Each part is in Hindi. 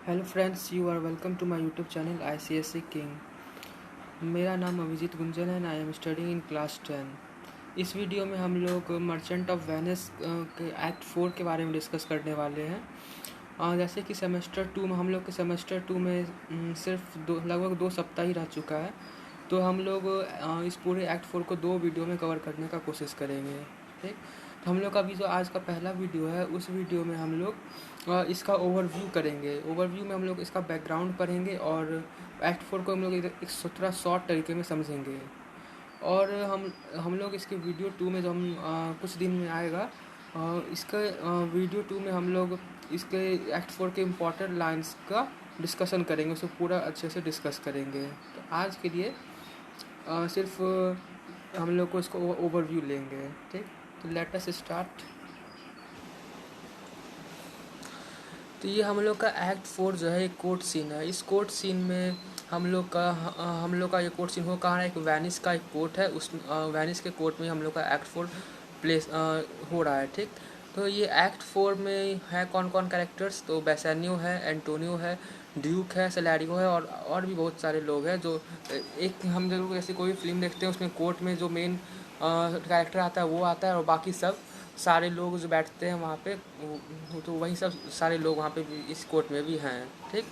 Hello friends, you are welcome to my YouTube channel ICSE king. मेरा नाम अभिजीत गुंजन है and I am studying in class 10। इस वीडियो में हम लोग मर्चेंट ऑफ वेनिस के एक्ट 4 के बारे में डिस्कस करने वाले हैं। जैसे कि सेमेस्टर 2 में हम लोग के सेमेस्टर 2 में सिर्फ लगभग 2 सप्ताह ही रह चुका है, तो हम लोग इस पूरे एक्ट 4 को 2 वीडियो में कवर करने का कोशिश करेंगे। ठीक, तो हम लोग का अभी जो आज का पहला वीडियो है, उस वीडियो में हम लोग इसका ओवरव्यू करेंगे। ओवरव्यू में हम लोग इसका बैकग्राउंड पढ़ेंगे और एक्ट 4 को हम लोग एक थोड़ा शॉर्ट तरीके में समझेंगे। और हम लोग इसके वीडियो 2 में जो हम कुछ दिन में आएगा, इसके वीडियो 2 में हम लोग इसके एक्ट 4 के इम्पोर्टेंट लाइंस का डिस्कशन करेंगे, उसे पूरा अच्छे से डिस्कस करेंगे। तो आज के लिए सिर्फ हम लोग को इसको ओवरव्यू लेंगे। ठीक, तो लेट अस स्टार्ट। तो ये हम लोग का एक्ट 4 जो है एक कोर्ट सीन है। इस कोर्ट सीन में हम लोग का ये कोर्ट सीन हो कहाँ है, एक वेनिस का एक कोर्ट है। उस वेनिस के कोर्ट में हम लोग का एक्ट 4 प्लेस हो रहा है। ठीक, तो ये एक्ट 4 में है कौन कौन कैरेक्टर्स, तो बेसानियो है, एंटोनियो है, ड्यूक है, सेलेरियो है और भी बहुत सारे लोग हैं। जो एक हम जरूर ऐसे कोई फिल्म देखते हैं उसमें कोर्ट में जो मेन कैरेक्टर आता है वो आता है, और बाकी सब सारे लोग जो बैठते हैं वहाँ पे, तो वही सब सारे लोग वहाँ पे भी इस कोर्ट में भी हैं। ठीक,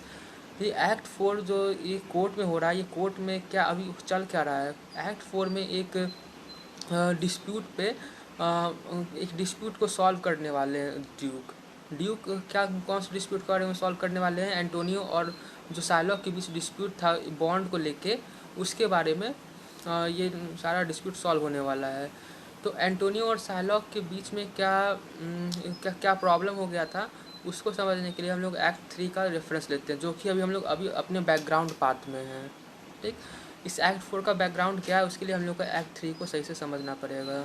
ये एक्ट 4 जो ये कोर्ट में हो रहा है, ये कोर्ट में क्या अभी चल क्या रहा है। एक्ट 4 में एक डिस्प्यूट पे एक डिस्प्यूट को सॉल्व करने वाले हैं ड्यूक। ड्यूक क्या कौन सा डिस्प्यूट के बारे में सॉल्व करने वाले हैं, एंटोनियो और जो साइलॉक के बीच डिस्प्यूट था बॉन्ड को लेके, उसके बारे में ये सारा डिस्प्यूट सॉल्व होने वाला है। तो एंटोनियो और साइलॉक के बीच में क्या क्या प्रॉब्लम हो गया था, उसको समझने के लिए हम लोग एक्ट 3 का रेफरेंस लेते हैं, जो कि अभी हम लोग अपने बैकग्राउंड पार्ट में हैं। ठीक, इस एक्ट 4 का बैकग्राउंड क्या है, उसके लिए हम लोग को एक्ट 3 को सही से समझना पड़ेगा।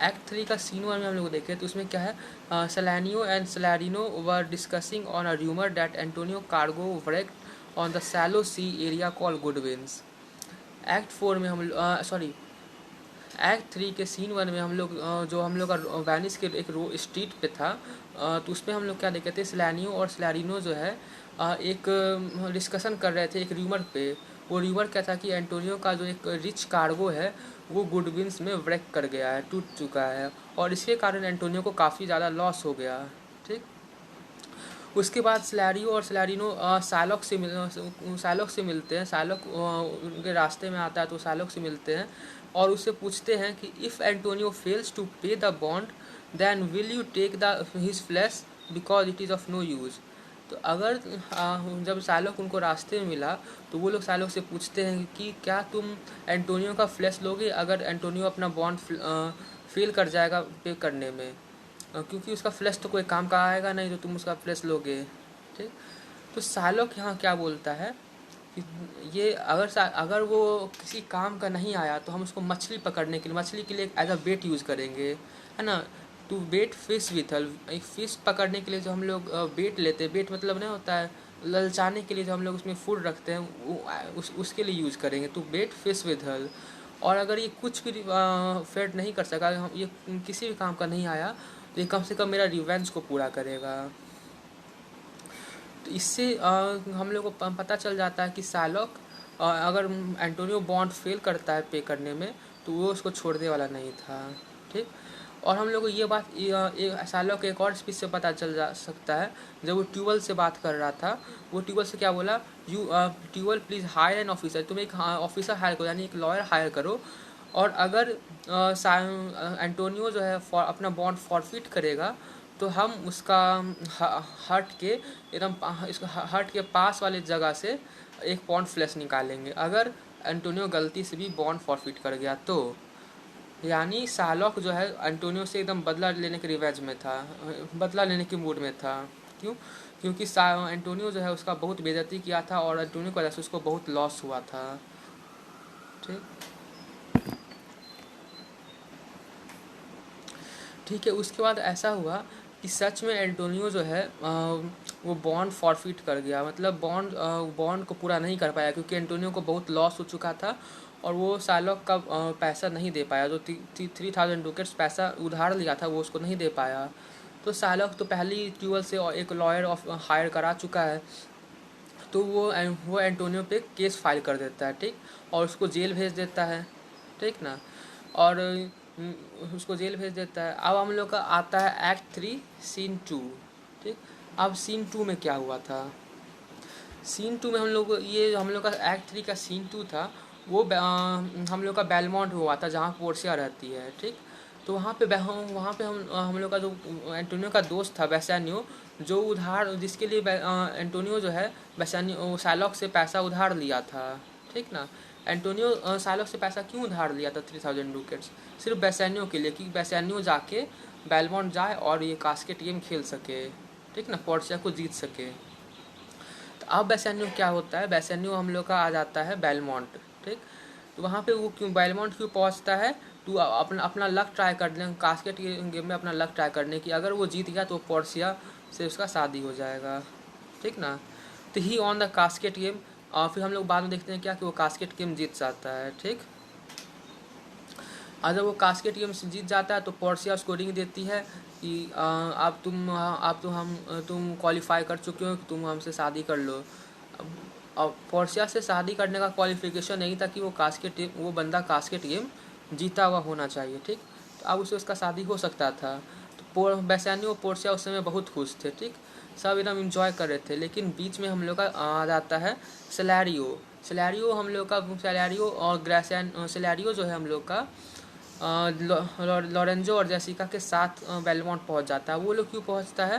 एक्ट 3 का सीन 1 में हम लोग देखें तो उसमें क्या है, Salanio and Salarino were discussing on a rumour that Antonio cargo wrecked on the shallow sea area called Goodwins. Act 4 में हम सॉरी एक्ट 3 के सीन 1 में हम लोग जो हम लोग का वेनिस के एक स्ट्रीट पे था, तो उसमें हम लोग क्या देखे थे, सेलानियो और सेलारिनो जो है एक डिस्कशन कर रहे थे एक र्यूमर पे। वो र्यूमर क्या था कि एंटोनियो का जो एक रिच कार्गो है वो गुडविन्स में व्रेक कर गया है, टूट चुका है, और इसके कारण एंटोनियो को काफ़ी ज़्यादा लॉस हो गया। ठीक, उसके बाद सेलारियो और सेलारिनो साइलॉक से मिलते हैं। साइलॉक उनके रास्ते में आता है तो साइलॉक से मिलते हैं और उससे पूछते हैं कि if Antonio fails to pay the bond then will you take the his flesh because it is of no use. तो अगर जब साइलॉक उनको रास्ते में मिला तो वो लोग साइलॉक से पूछते हैं कि क्या तुम एंटोनियो का फ्लैश लोगे अगर एंटोनियो अपना बॉन्ड फेल कर जाएगा पे करने में, क्योंकि उसका फ्लैश तो कोई काम का आएगा नहीं तो तुम उसका फ्लैश लोगे। ठीक, तो सालोक यहाँ क्या बोलता है कि ये अगर वो किसी काम का नहीं आया तो हम उसको मछली पकड़ने के लिए, मछली के लिए एज अ बेट यूज़ करेंगे, है ना। टू बेट फिश विथ हल, एक फ़िश पकड़ने के लिए जो हम लोग बेट लेते हैं, बेट मतलब नहीं होता है ललचाने के लिए, जो हम लोग उसमें फूड रखते हैं वो उसके लिए यूज़ करेंगे, टू बेट फिश विथ हल। और अगर ये कुछ भी फेड नहीं कर सका, हम ये किसी भी काम का नहीं आया, तो ये कम से कम मेरा रिवेंज को पूरा करेगा। तो इससे हम लोग को पता चल जाता है कि साइलॉक अगर एंटोनियो बॉन्ड फेल करता है पे करने में तो वो उसको छोड़ने वाला नहीं था। ठीक, और हम लोग को ये बात साइलॉक के एक और स्पीच से पता चल जा सकता है। जब वो ट्यूबल से बात कर रहा था, वो ट्यूबल से क्या बोला, you Tubal please hire an officer, तुम एक ऑफिसर हायर करो, यानी एक लॉयर हायर करो। और अगर एंटोनियो जो है अपना बॉन्ड फॉरफिट करेगा तो हम उसका हट के एकदम इसको हट के पास वाले जगह से एक पॉन्ड फ्लैश निकालेंगे, अगर एंटोनियो गलती से भी बॉन्ड फॉरफिट कर गया तो। यानी सालॉक जो है एंटोनियो से एकदम बदला लेने के रिवेज में था, बदला लेने के मूड में था। क्यों, क्योंकि एंटोनियो जो है उसका बहुत बेइज्जती किया था और एंटोनियो की वजह से उसको बहुत लॉस हुआ था। ठीक, ठीक है, उसके बाद ऐसा हुआ कि सच में एंटोनियो जो है वो बॉन्ड फॉरफिट कर गया, मतलब बॉन्ड को पूरा नहीं कर पाया, क्योंकि एंटोनियो को बहुत लॉस हो चुका था और वो साइलॉक का पैसा नहीं दे पाया, जो 3000 डुकेट्स पैसा उधार लिया था वो उसको नहीं दे पाया। तो साइलॉक तो पहले ही ट्यूबल से एक लॉयर हायर करा चुका है, तो वो एंटोनियो पे केस फाइल कर देता है, ठीक, और उसको जेल भेज देता है, ठीक ना। और उसको जेल भेज देता है। अब हम लोग का आता है एक्ट 3 सीन 2, ठीक। अब सीन 2 में क्या हुआ था? सीन 2 में हम लोग का एक्ट 3 का सीन 2 था, वो हम लोग का बेलमोंट हुआ था जहाँ पोर्शिया रहती है, ठीक। तो वहाँ पे हम लोग का जो एंटोनियो का दोस्त था बेसानियो, जो उधार जिसके लिए एंटोनियो जो है बेसानियो साइलॉक से पैसा उधार लिया था, ठीक ना। एंटोनियो साइलॉक से पैसा क्यों उधार लिया था 3000 डुकेट्स? सिर्फ बेसानियो के लिए, कि बेसानियो जाके बेलमोंट जाए और ये कास्केट गेम खेल सके, ठीक ना, पोर्शिया को जीत सके। तो अब बेसानियो क्या होता है, बेसानियो हम लोग का आ जाता है बेलमोंट, ठीक। तो वहाँ पे वो क्यों बेलमोंट क्यों पहुँचता है? तो अपना अपना लक ट्राई करने, कास्केट गेम में अपना लक ट्राई करने की, अगर वो जीत गया तो पोर्शिया से उसका शादी हो जाएगा, ठीक ना। तो ही ऑन द कास्केट गेम, और फिर हम लोग बाद में देखते हैं क्या कि वो कास्केट गेम जीत जाता है, ठीक। और जब वो कास्केट गेम जीत जाता है तो पोर्शिया उसको रिंग देती है कि तुम क्वालिफाई कर चुके हो, कि तुम हमसे शादी कर लो। अब पोर्शिया से शादी करने का क्वालिफिकेशन नहीं था कि वो बंदा कास्केट गेम जीता हुआ होना चाहिए, ठीक। तो अब उसे उसका शादी हो सकता था। तो बेसानियो और पोर्शिया उस समय बहुत खुश थे, ठीक, सब एकदम इंजॉय कर रहे थे। लेकिन बीच में हम लोग का आ जाता है सेलेरियो। सेलेरियो और सेलेरियो जो है हम लोग का लॉरेंजो और जेसिका के साथ बेलमोंट पहुंच जाता है। वो लोग क्यों पहुंचता है?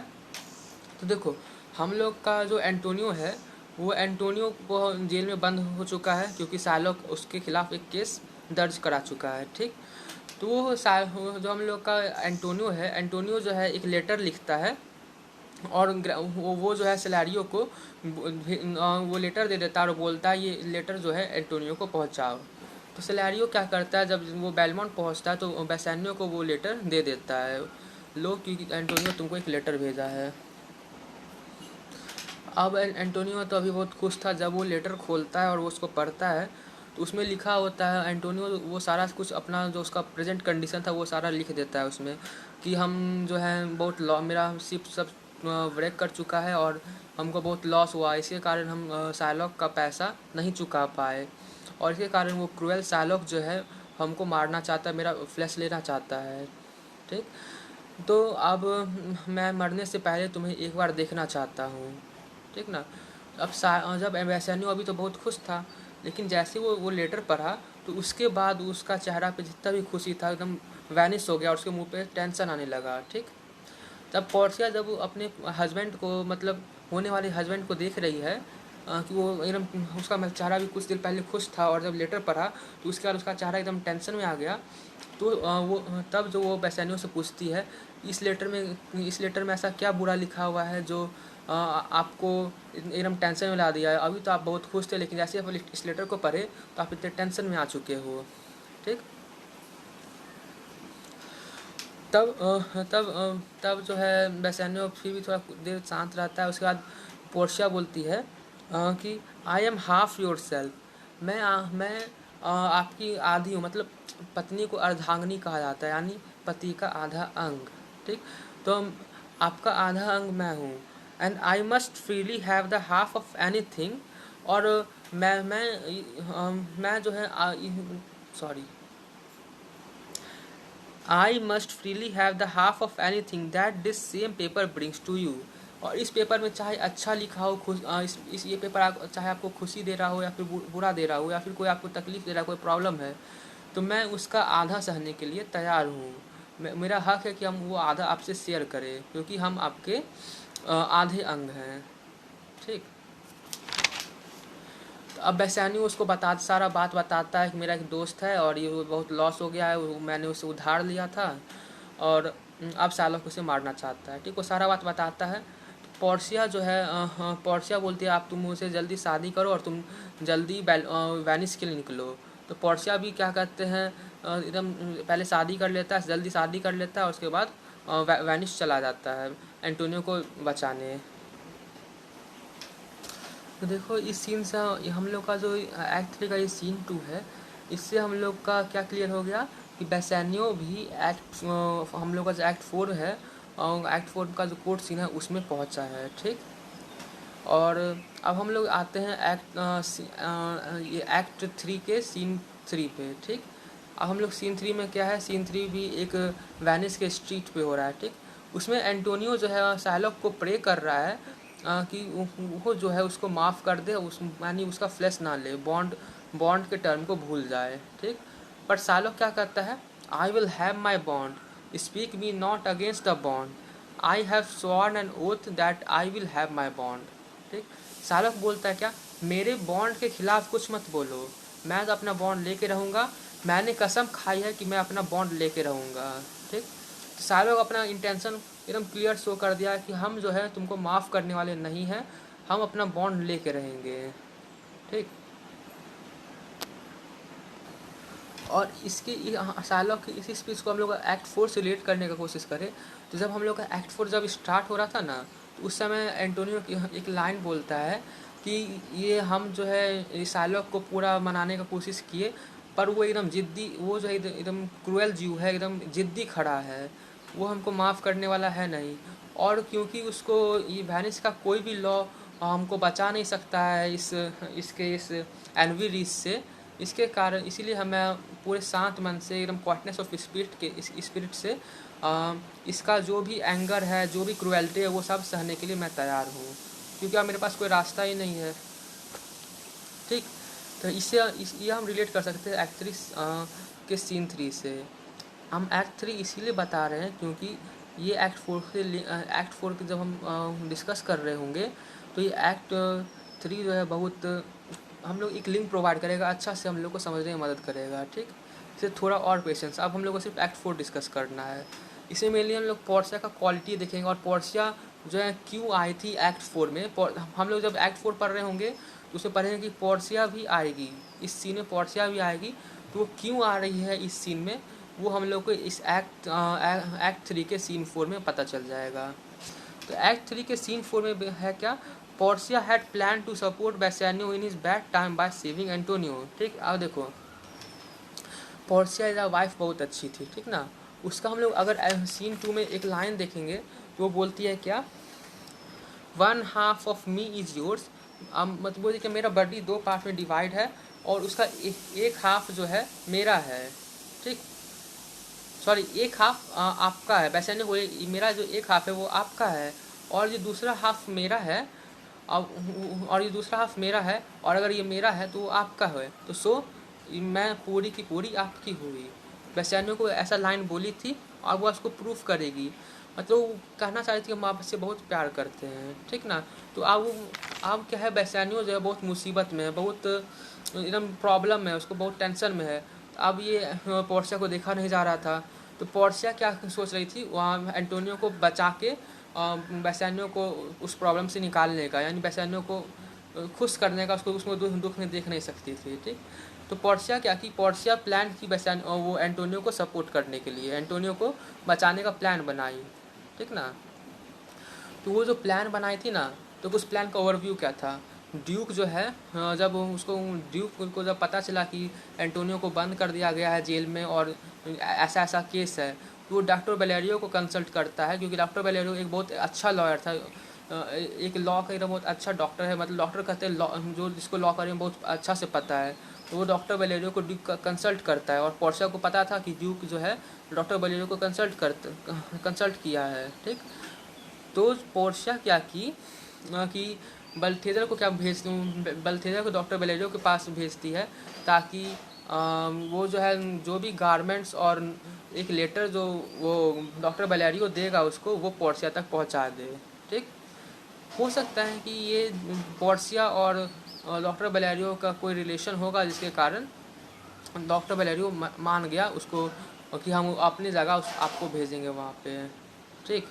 तो देखो, हम लोग का जो एंटोनियो है, वो एंटोनियो को जेल में बंद हो चुका है क्योंकि साइलॉक उसके खिलाफ एक केस दर्ज करा चुका है, ठीक। तो जो हम लोग का एंटोनियो है, एंटोनियो जो है एक लेटर लिखता है, और वो जो है सेलेरियो को वो लेटर दे देता है और बोलता है ये लेटर जो है एंटोनियो को पहुंचाओ। तो सेलेरियो क्या करता है, जब वो बेलमोंट पहुंचता है तो बेसानियो को वो लेटर दे देता है, लो क्योंकि एंटोनियो तुमको एक लेटर भेजा है। अब एंटोनियो तो अभी बहुत खुश था, जब वो लेटर खोलता है और वो उसको पढ़ता है तो उसमें लिखा होता है, एंटोनियो वो सारा कुछ अपना जो उसका प्रेजेंट कंडीशन था वो सारा लिख देता है उसमें, कि हम जो है बहुत मेरा शिप सब ब्रेक कर चुका है और हमको बहुत लॉस हुआ, इसके कारण हम साइलॉक का पैसा नहीं चुका पाए, और इसके कारण वो क्रूएल साइलॉक जो है हमको मारना चाहता है, मेरा फ्लैश लेना चाहता है, ठीक। तो अब मैं मरने से पहले तुम्हें एक बार देखना चाहता हूँ, ठीक ना। अब जब बेसानियो अभी तो बहुत खुश था, लेकिन जैसे वो लेटर पढ़ा तो उसके बाद उसका चेहरा पे जितना भी खुशी था एकदम वैनिश हो गया और उसके मुंह पे टेंशन आने लगा, ठीक। तब पोर्शिया जब वो अपने हस्बैंड को, मतलब होने वाले हस्बैंड को देख रही है कि वो एकदम, उसका चेहरा भी कुछ देर पहले खुश था और जब लेटर पढ़ा तो उसके बाद उसका चेहरा एकदम टेंशन में आ गया। तो वो तब जो वो बेसानियो से पूछती है, इस लेटर में ऐसा क्या बुरा लिखा हुआ है जो आपको एकदम टेंशन में ला दिया है? अभी तो आप बहुत खुश थे, लेकिन जैसे आप इस लेटर को पढ़े तो आप इतने टेंशन में आ चुके हो, ठीक। तब जो है बेसानियो फिर भी थोड़ा देर शांत रहता है। उसके बाद पोर्शिया बोलती है कि I am half your self, मैं आपकी आधी हूँ, मतलब पत्नी को अर्धांगिनी कहा जाता है, यानी पति का आधा अंग, ठीक। तो आपका आधा अंग मैं हूँ, and I must freely have the half of anything, और मैं जो है sorry, I must freely have the half of anything that this same paper brings to you. और इस पेपर में चाहे अच्छा लिखा हो, ये पेपर चाहे आपको खुशी दे रहा हो या फिर बुरा दे रहा हो या फिर कोई आपको तकलीफ दे रहा हो, कोई प्रॉब्लम है, तो मैं उसका आधा सहने के लिए तैयार हूँ। मेरा हक है कि हम वो आधा आपसे शेयर करें, क्योंकि हम आपके आधे अंग हैं, ठीक। तो अब बेसानियो उसको सारा बात बताता है कि मेरा एक दोस्त है और ये बहुत लॉस हो गया है, मैंने उसे उधार लिया था और अब साइलॉक उसे मारना चाहता है, ठीक। वो सारा बात बताता है। तो पोर्शिया जो है पोर्शिया बोलती है आप तुम मुझसे जल्दी शादी करो और तुम जल्दी वेनिस के लिए निकलो। तो पोर्शिया भी क्या कहते हैं, एकदम पहले शादी कर लेता है, जल्दी शादी कर लेता है और उसके बाद वेनिस चला जाता है एंटोनियो को बचाने। तो देखो, इस सीन से हम लोग का जो एक्ट 3 का ये सीन 2 है, इससे हम लोग का क्या क्लियर हो गया कि बेसानियो भी हम लोग का जो एक्ट 4 है और एक्ट 4 का जो कोर्ट सीन है उसमें पहुंचा है, ठीक। और अब हम लोग आते हैं ये एक्ट 3 के सीन 3 पे, ठीक। अब हम लोग सीन 3 में क्या है, सीन 3 भी एक वेनिस के स्ट्रीट पे हो रहा है, ठीक। उसमें एंटोनियो जो है शाइलॉक को प्रे कर रहा है कि वो जो है उसको माफ़ कर दे, उस यानी उसका फ्लेश ना ले, बॉन्ड बॉन्ड के टर्म को भूल जाए, ठीक। पर शाइलॉक क्या करता है, I will have my bond, speak me not against the bond, I have sworn N oath that I will have my bond, ठीक। शाइलॉक बोलता है क्या, मेरे बॉन्ड के खिलाफ कुछ मत बोलो, मैं तो अपना बॉन्ड लेके रहूँगा, मैंने कसम खाई है कि मैं अपना बॉन्ड लेके रहूँगा, ठीक। तो शाइलॉक अपना इंटेंशन एकदम क्लियर शो कर दिया कि हम जो है तुमको माफ़ करने वाले नहीं हैं, हम अपना बॉन्ड लेके रहेंगे, ठीक। और इसके शाइलॉक की इसी स्पीच को हम लोग एक्ट 4 से रिलेट करने का कोशिश करें, तो जब हम लोग का एक्ट 4 जब स्टार्ट हो रहा था ना, तो उस समय एंटोनियो की एक लाइन बोलता है कि ये हम जो है शाइलॉक को पूरा मनाने का कोशिश किए, पर वो एकदम ज़िद्दी, वो जो है एकदम क्रूएल जीव है, एकदम ज़िद्दी खड़ा है, वो हमको माफ़ करने वाला है नहीं। और क्योंकि उसको ये वेनिस का कोई भी लॉ हमको बचा नहीं सकता है इस एनवी रीच से, इसके कारण इसीलिए हमें पूरे शांत मन से एकदम क्वाइटनेस ऑफ स्पिरिट के इस स्पिरिट से इसका जो भी एंगर है, जो भी क्रुएल्टी है, वो सब सहने के लिए मैं तैयार हूँ, क्योंकि अब मेरे पास कोई रास्ता ही नहीं है, ठीक। तो ये हम रिलेट कर सकते हैं एक्ट 3 के सीन 3 से। हम एक्ट 3 इसीलिए बता रहे हैं क्योंकि ये एक्ट 4 की जब हम डिस्कस कर रहे होंगे, तो ये एक्ट 3 जो है बहुत हम लोग एक लिंक प्रोवाइड करेगा, अच्छा से हम लोग को समझने में मदद करेगा, ठीक। इसे थोड़ा और पेशेंस, अब हम लोग को सिर्फ एक्ट 4 डिस्कस करना है। इसमें मेनली हम लोग पोर्शिया का क्वालिटी देखेंगे, और पोर्शिया जो है क्यों आई थी एक्ट 4 में। हम लोग जब एक्ट 4 पढ़ रहे होंगे तो उसमें पढ़ेंगे कि पोर्शिया भी आएगी, इस सीन में पोर्शिया भी आएगी, तो वो क्यों आ रही है इस सीन में, वो हम लोग को इस एक्ट 3 के सीन 4 में पता चल जाएगा। तो एक्ट 3 के सीन 4 में है क्या, Portia had plan to support Bassanio in his bad time by saving Antonio, ठीक। अब देखो पोर्शिया इज वाइफ बहुत अच्छी थी, ठीक ना। उसका हम लोग अगर सीन 2 में एक लाइन देखेंगे तो वो बोलती है क्या, 1/2 ऑफ मी इज़ योर्स, मतलब बोलिए कि मेरा बॉडी 2 पार्ट में डिवाइड है और उसका एक हाफ जो है मेरा है, ठीक। सॉरी, एक हाफ आपका है, वैसे नहीं बोले, मेरा जो एक हाफ है वो आपका है और ये दूसरा हाफ मेरा है, अब और ये दूसरा हाफ मेरा है, और अगर ये मेरा है तो वो आपका है, तो मैं पूरी की पूरी आपकी हुई। वैशानियों को ऐसा लाइन बोली थी और वो उसको प्रूफ करेगी, मतलब वो कहना चाह रही थी कि हम आपसे बहुत प्यार करते हैं, ठीक ना। तो अब क्या है, वैशानियों जो है बहुत मुसीबत में है, बहुत एकदम प्रॉब्लम में है, उसको बहुत टेंशन में है। अब ये पोर्शिया को देखा नहीं जा रहा था, तो पोर्शिया क्या सोच रही थी, वहाँ एंटोनियो को बचा के वैशानियों को उस प्रॉब्लम से निकालने का, यानी वैशानियों को खुश करने का, उसको दुख में देख नहीं सकती थी, ठीक। तो पोर्शिया क्या की, पोर्शिया प्लान की वो एंटोनियो को सपोर्ट करने के लिए, एंटोनियो को बचाने का प्लान बनाई, ठीक ना। तो वो जो प्लान बनाई थी ना, तो उस प्लान का ओवरव्यू क्या था, ड्यूक जो है जब उसको ड्यूक को जब पता चला कि एंटोनियो को बंद कर दिया गया है जेल में और ऐसा ऐसा केस है, तो वो डॉक्टर बेलेरियो को कंसल्ट करता है, क्योंकि डॉक्टर बेलेरियो एक बहुत अच्छा लॉयर था, एक लॉ का एकदम बहुत अच्छा डॉक्टर है, मतलब डॉक्टर कहते हैं लॉ, जो जिसको लॉ करने में बहुत अच्छा से पता है, तो वो डॉक्टर बेलेरियो को ड्यूक कंसल्ट करता है। और पोर्शिया को पता था कि ड्यूक जो है डॉक्टर बेलेरियो को कंसल्ट किया है, ठीक। तो पोर्शिया क्या की कि बल्थेजर को क्या भेज बल्थेजर को डॉक्टर बेलेरियो के पास भेजती है, ताकि वो जो है जो भी गारमेंट्स और एक लेटर जो वो डॉक्टर बेलेरियो देगा उसको, वो पोर्शिया तक पहुंचा दे, ठीक। हो सकता है कि ये पोर्शिया और डॉक्टर बेलेरियो का कोई रिलेशन होगा, जिसके कारण डॉक्टर बेलेरियो मान गया उसको कि हम अपनी जगह आपको भेजेंगे वहाँ पे, ठीक।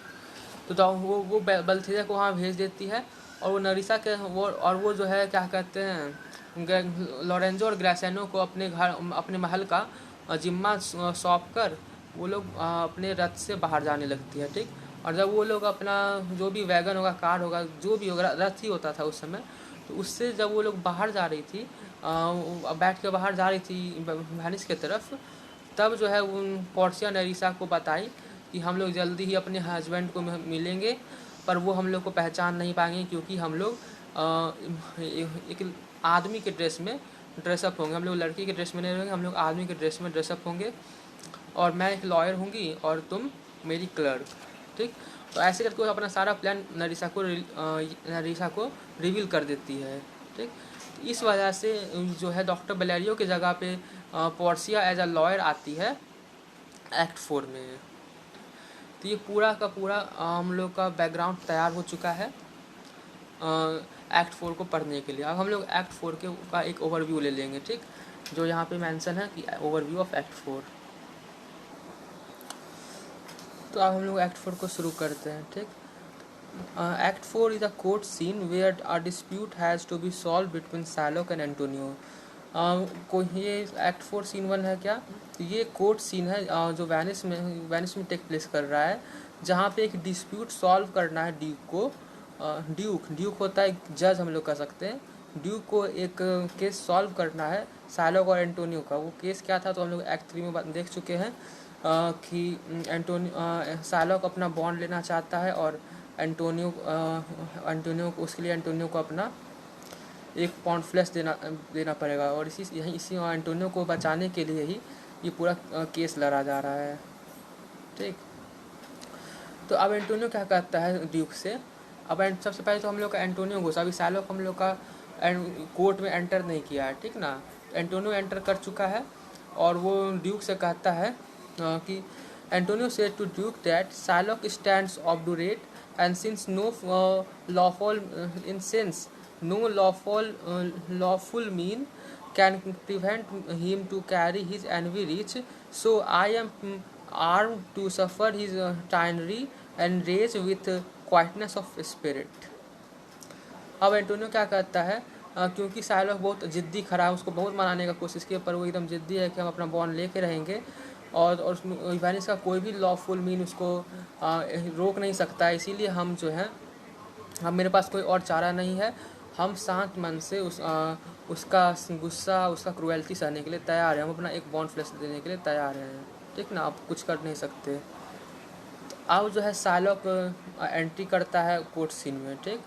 तो वो बल्थेजा को वहाँ भेज देती है, और वो नरिसा के वो जो है क्या कहते हैं, लॉरेंजो और ग्रेसेनो को अपने महल का जिम्मा सौंप कर वो लोग अपने रथ से बाहर जाने लगती है, ठीक। और जब वो लोग अपना जो भी वैगन होगा, कार होगा, जो भी होगा, रथ ही होता था उस समय, तो उससे जब वो लोग बाहर जा रही थी, बैठ के बाहर जा रही थी वेनिस के तरफ, तब जो है उन पोर्शिया नरिसा को बताई कि हम लोग जल्दी ही अपने हस्बैंड को मिलेंगे, पर वो हम लोग को पहचान नहीं पाएंगे, क्योंकि हम लोग एक आदमी के ड्रेस में ड्रेसअप होंगे, हम लोग लड़की के ड्रेस में नहीं रहेंगे, हम लोग आदमी के ड्रेस में ड्रेसअप होंगे, और मैं एक लॉयर होंगी और तुम मेरी क्लर्क। ठीक, तो ऐसे करके वो अपना सारा प्लान नरीसा को रिवील कर देती है। ठीक, इस वजह से जो है डॉक्टर बेलेरियो की जगह पे पोर्सिया एज अ लॉयर आती है एक्ट 4 में। तो ये पूरा का पूरा हम लोग का बैकग्राउंड तैयार हो चुका है एक्ट 4 को पढ़ने के लिए। अब हम लोग एक्ट 4 का एक ओवरव्यू ले लेंगे। ठीक, जो यहाँ पे मेंशन है कि ओवरव्यू ऑफ एक्ट 4। तो अब हम लोग एक्ट 4 को शुरू करते हैं। ठीक, act 4 is a court scene where a dispute has to be solve between Shylock and Antonio. को ये एक्ट 4 सीन 1 है क्या? ये कोर्ट सीन है जो वेनिस में टेक प्लेस कर रहा है, जहाँ पे एक डिस्प्यूट सॉल्व करना है ड्यूक को। ड्यूक होता है जज, हम लोग कह सकते हैं। ड्यूक को एक केस सॉल्व करना है साइलॉक और एंटोनियो का। वो केस क्या था तो हम लोग एक्ट 3 में देख चुके हैं कि साइलॉक अपना बॉन्ड लेना चाहता है और एंटोनियो को, उसके लिए एंटोनियो को अपना 1 पाउंड फ्लैश देना पड़ेगा, और इसी एंटोनियो को बचाने के लिए ही ये पूरा केस लड़ा जा रहा है। ठीक, तो अब एंटोनियो क्या करता है ड्यूक से? अब सबसे पहले तो हम लोग का एंटोनियो घुसा, अभी साइलॉक हम लोग का कोर्ट में एंटर नहीं किया है। ठीक ना, एंटोनियो एंटर कर चुका है और वो ड्यूक से कहता है कि Antonio said to duke that Shylock stands obdurate and since no lawful mean can prevent him to carry his envy reach, so I am armed to suffer his tyranny and rage with quietness of spirit। अब एंटोनियो क्या कहता है क्योंकि साइलॉक बहुत ज़िद्दी खड़ा है, उसको बहुत मनाने का कोशिश की, पर वो एकदम ज़िद्दी है कि हम अपना बॉन्ड लेके रहेंगे, और वेनिस का कोई भी लॉफुल मीन उसको रोक नहीं सकता है। इसीलिए हम जो है, अब मेरे पास कोई और चारा नहीं है, हम शांत मन से उसका गुस्सा, उसका क्रुएल्टी सहने के लिए तैयार है, हम अपना 1 बॉन्ड फ्लैश देने के लिए तैयार हैं। ठीक ना, आप कुछ कर नहीं सकते। अब जो है साइलॉक एंट्री करता है कोर्ट सीन में। ठीक,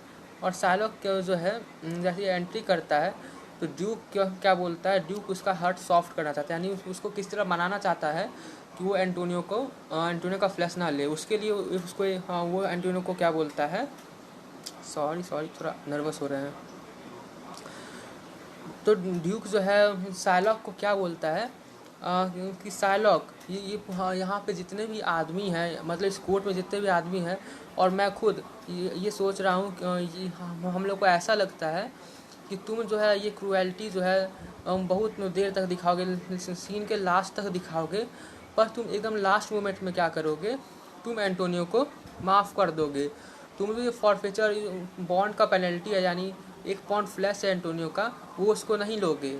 और साइलॉक जो है जैसे एंट्री करता है तो ड्यूक क्या बोलता है, ड्यूक उसका हार्ट सॉफ्ट करना चाहता है, यानी उसको किस तरह मनाना चाहता है कि वो एंटोनियो का फ्लैश ना ले। उसके लिए उसको वो एंटोनियो को क्या बोलता है, सॉरी थोड़ा नर्वस हो रहे हैं। तो ड्यूक जो है साइलॉक को क्या बोलता है कि साइलॉक, ये यहाँ पे जितने भी आदमी हैं, मतलब इस कोर्ट में जितने भी आदमी हैं, और मैं खुद ये सोच रहा हूँ कि हम लोग को ऐसा लगता है कि तुम जो है ये क्रूएल्टी जो है बहुत देर तक दिखाओगे, सीन के लास्ट तक दिखाओगे, पर तुम एकदम लास्ट मोमेंट में क्या करोगे, तुम एंटोनियो को माफ़ कर दोगे। तुम भी फॉरफीचर बॉन्ड का पेनल्टी है, यानी 1 पाउंड फ्लैश है एंटोनियो का, वो उसको नहीं लोगे।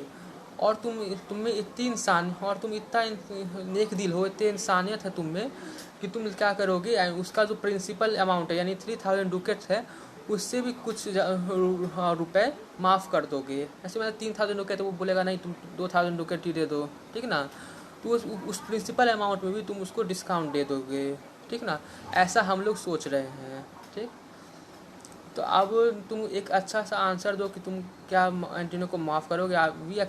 और तुम में इतनी इंसान, और तुम इतना नेक दिल हो, इतनी इंसानियत है तुम में कि तुम क्या करोगे, उसका जो प्रिंसिपल अमाउंट है यानी 3000 डुकेट्स है, उससे भी कुछ रुपए माफ़ कर दोगे। ऐसे मतलब 3000 डुकेट, तो वो बोलेगा नहीं तुम 2000 डुकेट ही दे दो। ठीक ना, तो उस प्रिंसिपल अमाउंट में भी तुम उसको डिस्काउंट दे दोगे। ठीक ना, ऐसा हम लोग सोच रहे हैं। ठीक, तो अब तुम एक अच्छा सा आंसर दो कि तुम क्या एंटोनियो को माफ़ करोगे। We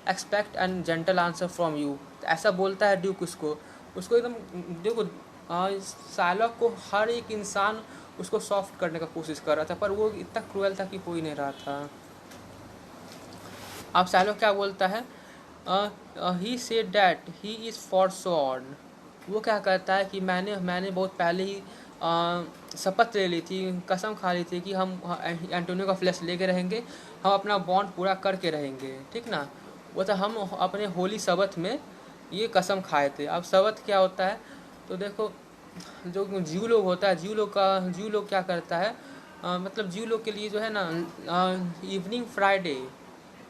expect an gentle answer from you, ऐसा बोलता है ड्यूक उसको एकदम। देखो साइलॉक को हर एक इंसान उसको सॉफ्ट करने का कोशिश कर रहा था, पर वो इतना क्रूएल था कि हो ही नहीं रहा था। अब साइलॉक क्या बोलता है, he said that he is forsworn. वो क्या कहता है कि मैंने बहुत पहले ही शपथ ले ली थी, कसम खा ली थी कि हम एंटोनियो का फ्लैश लेके रहेंगे, हम अपना बॉन्ड पूरा करके रहेंगे। ठीक ना, वो तो हम अपने होली शपथ में ये कसम खाए थे। अब शपथ क्या होता है, तो देखो जो जीव लोग होता है, जीव लोग क्या करता है, मतलब जीव लोग के लिए जो है ना इवनिंग फ्राइडे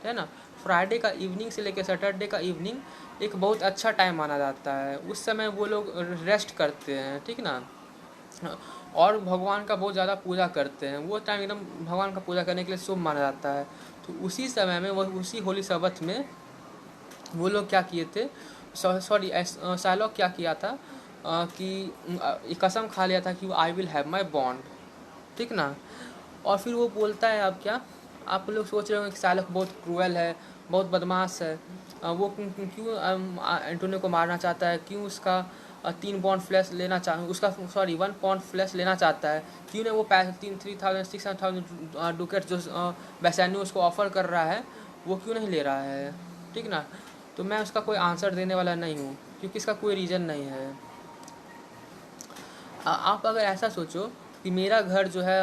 है ना, फ्राइडे का इवनिंग से लेकर सैटरडे का इवनिंग एक बहुत अच्छा टाइम माना जाता है। उस समय वो लोग रेस्ट करते हैं। ठीक ना, और भगवान का बहुत ज़्यादा पूजा करते हैं। वो टाइम एकदम भगवान का पूजा करने के लिए शुभ माना जाता है। तो उसी समय में, वो उसी होली शबथ में वो लोग क्या किए थे, सॉरी साइलॉक क्या किया था कि कसम खा लिया था कि I will have my bond. ठीक ना, और फिर वो बोलता है, अब क्या आप लोग सोच रहे हो कि साइलॉक बहुत क्रूएल है, बहुत बदमाश है, वो क्यों एंटोनियो को मारना चाहता है, क्यों उसका 3 पाउंड फ्लैश लेना उसका 1 पाउंड फ्लैश लेना चाहता है, क्यों नहीं वो पैसे 3,000 6,000 डुकेट जो बेसानियो उसको ऑफर कर रहा है वो क्यों नहीं ले रहा है, ठीक ना। तो मैं उसका कोई आंसर देने वाला नहीं हूँ, क्योंकि इसका कोई रीज़न नहीं है। आप अगर ऐसा सोचो कि मेरा घर जो है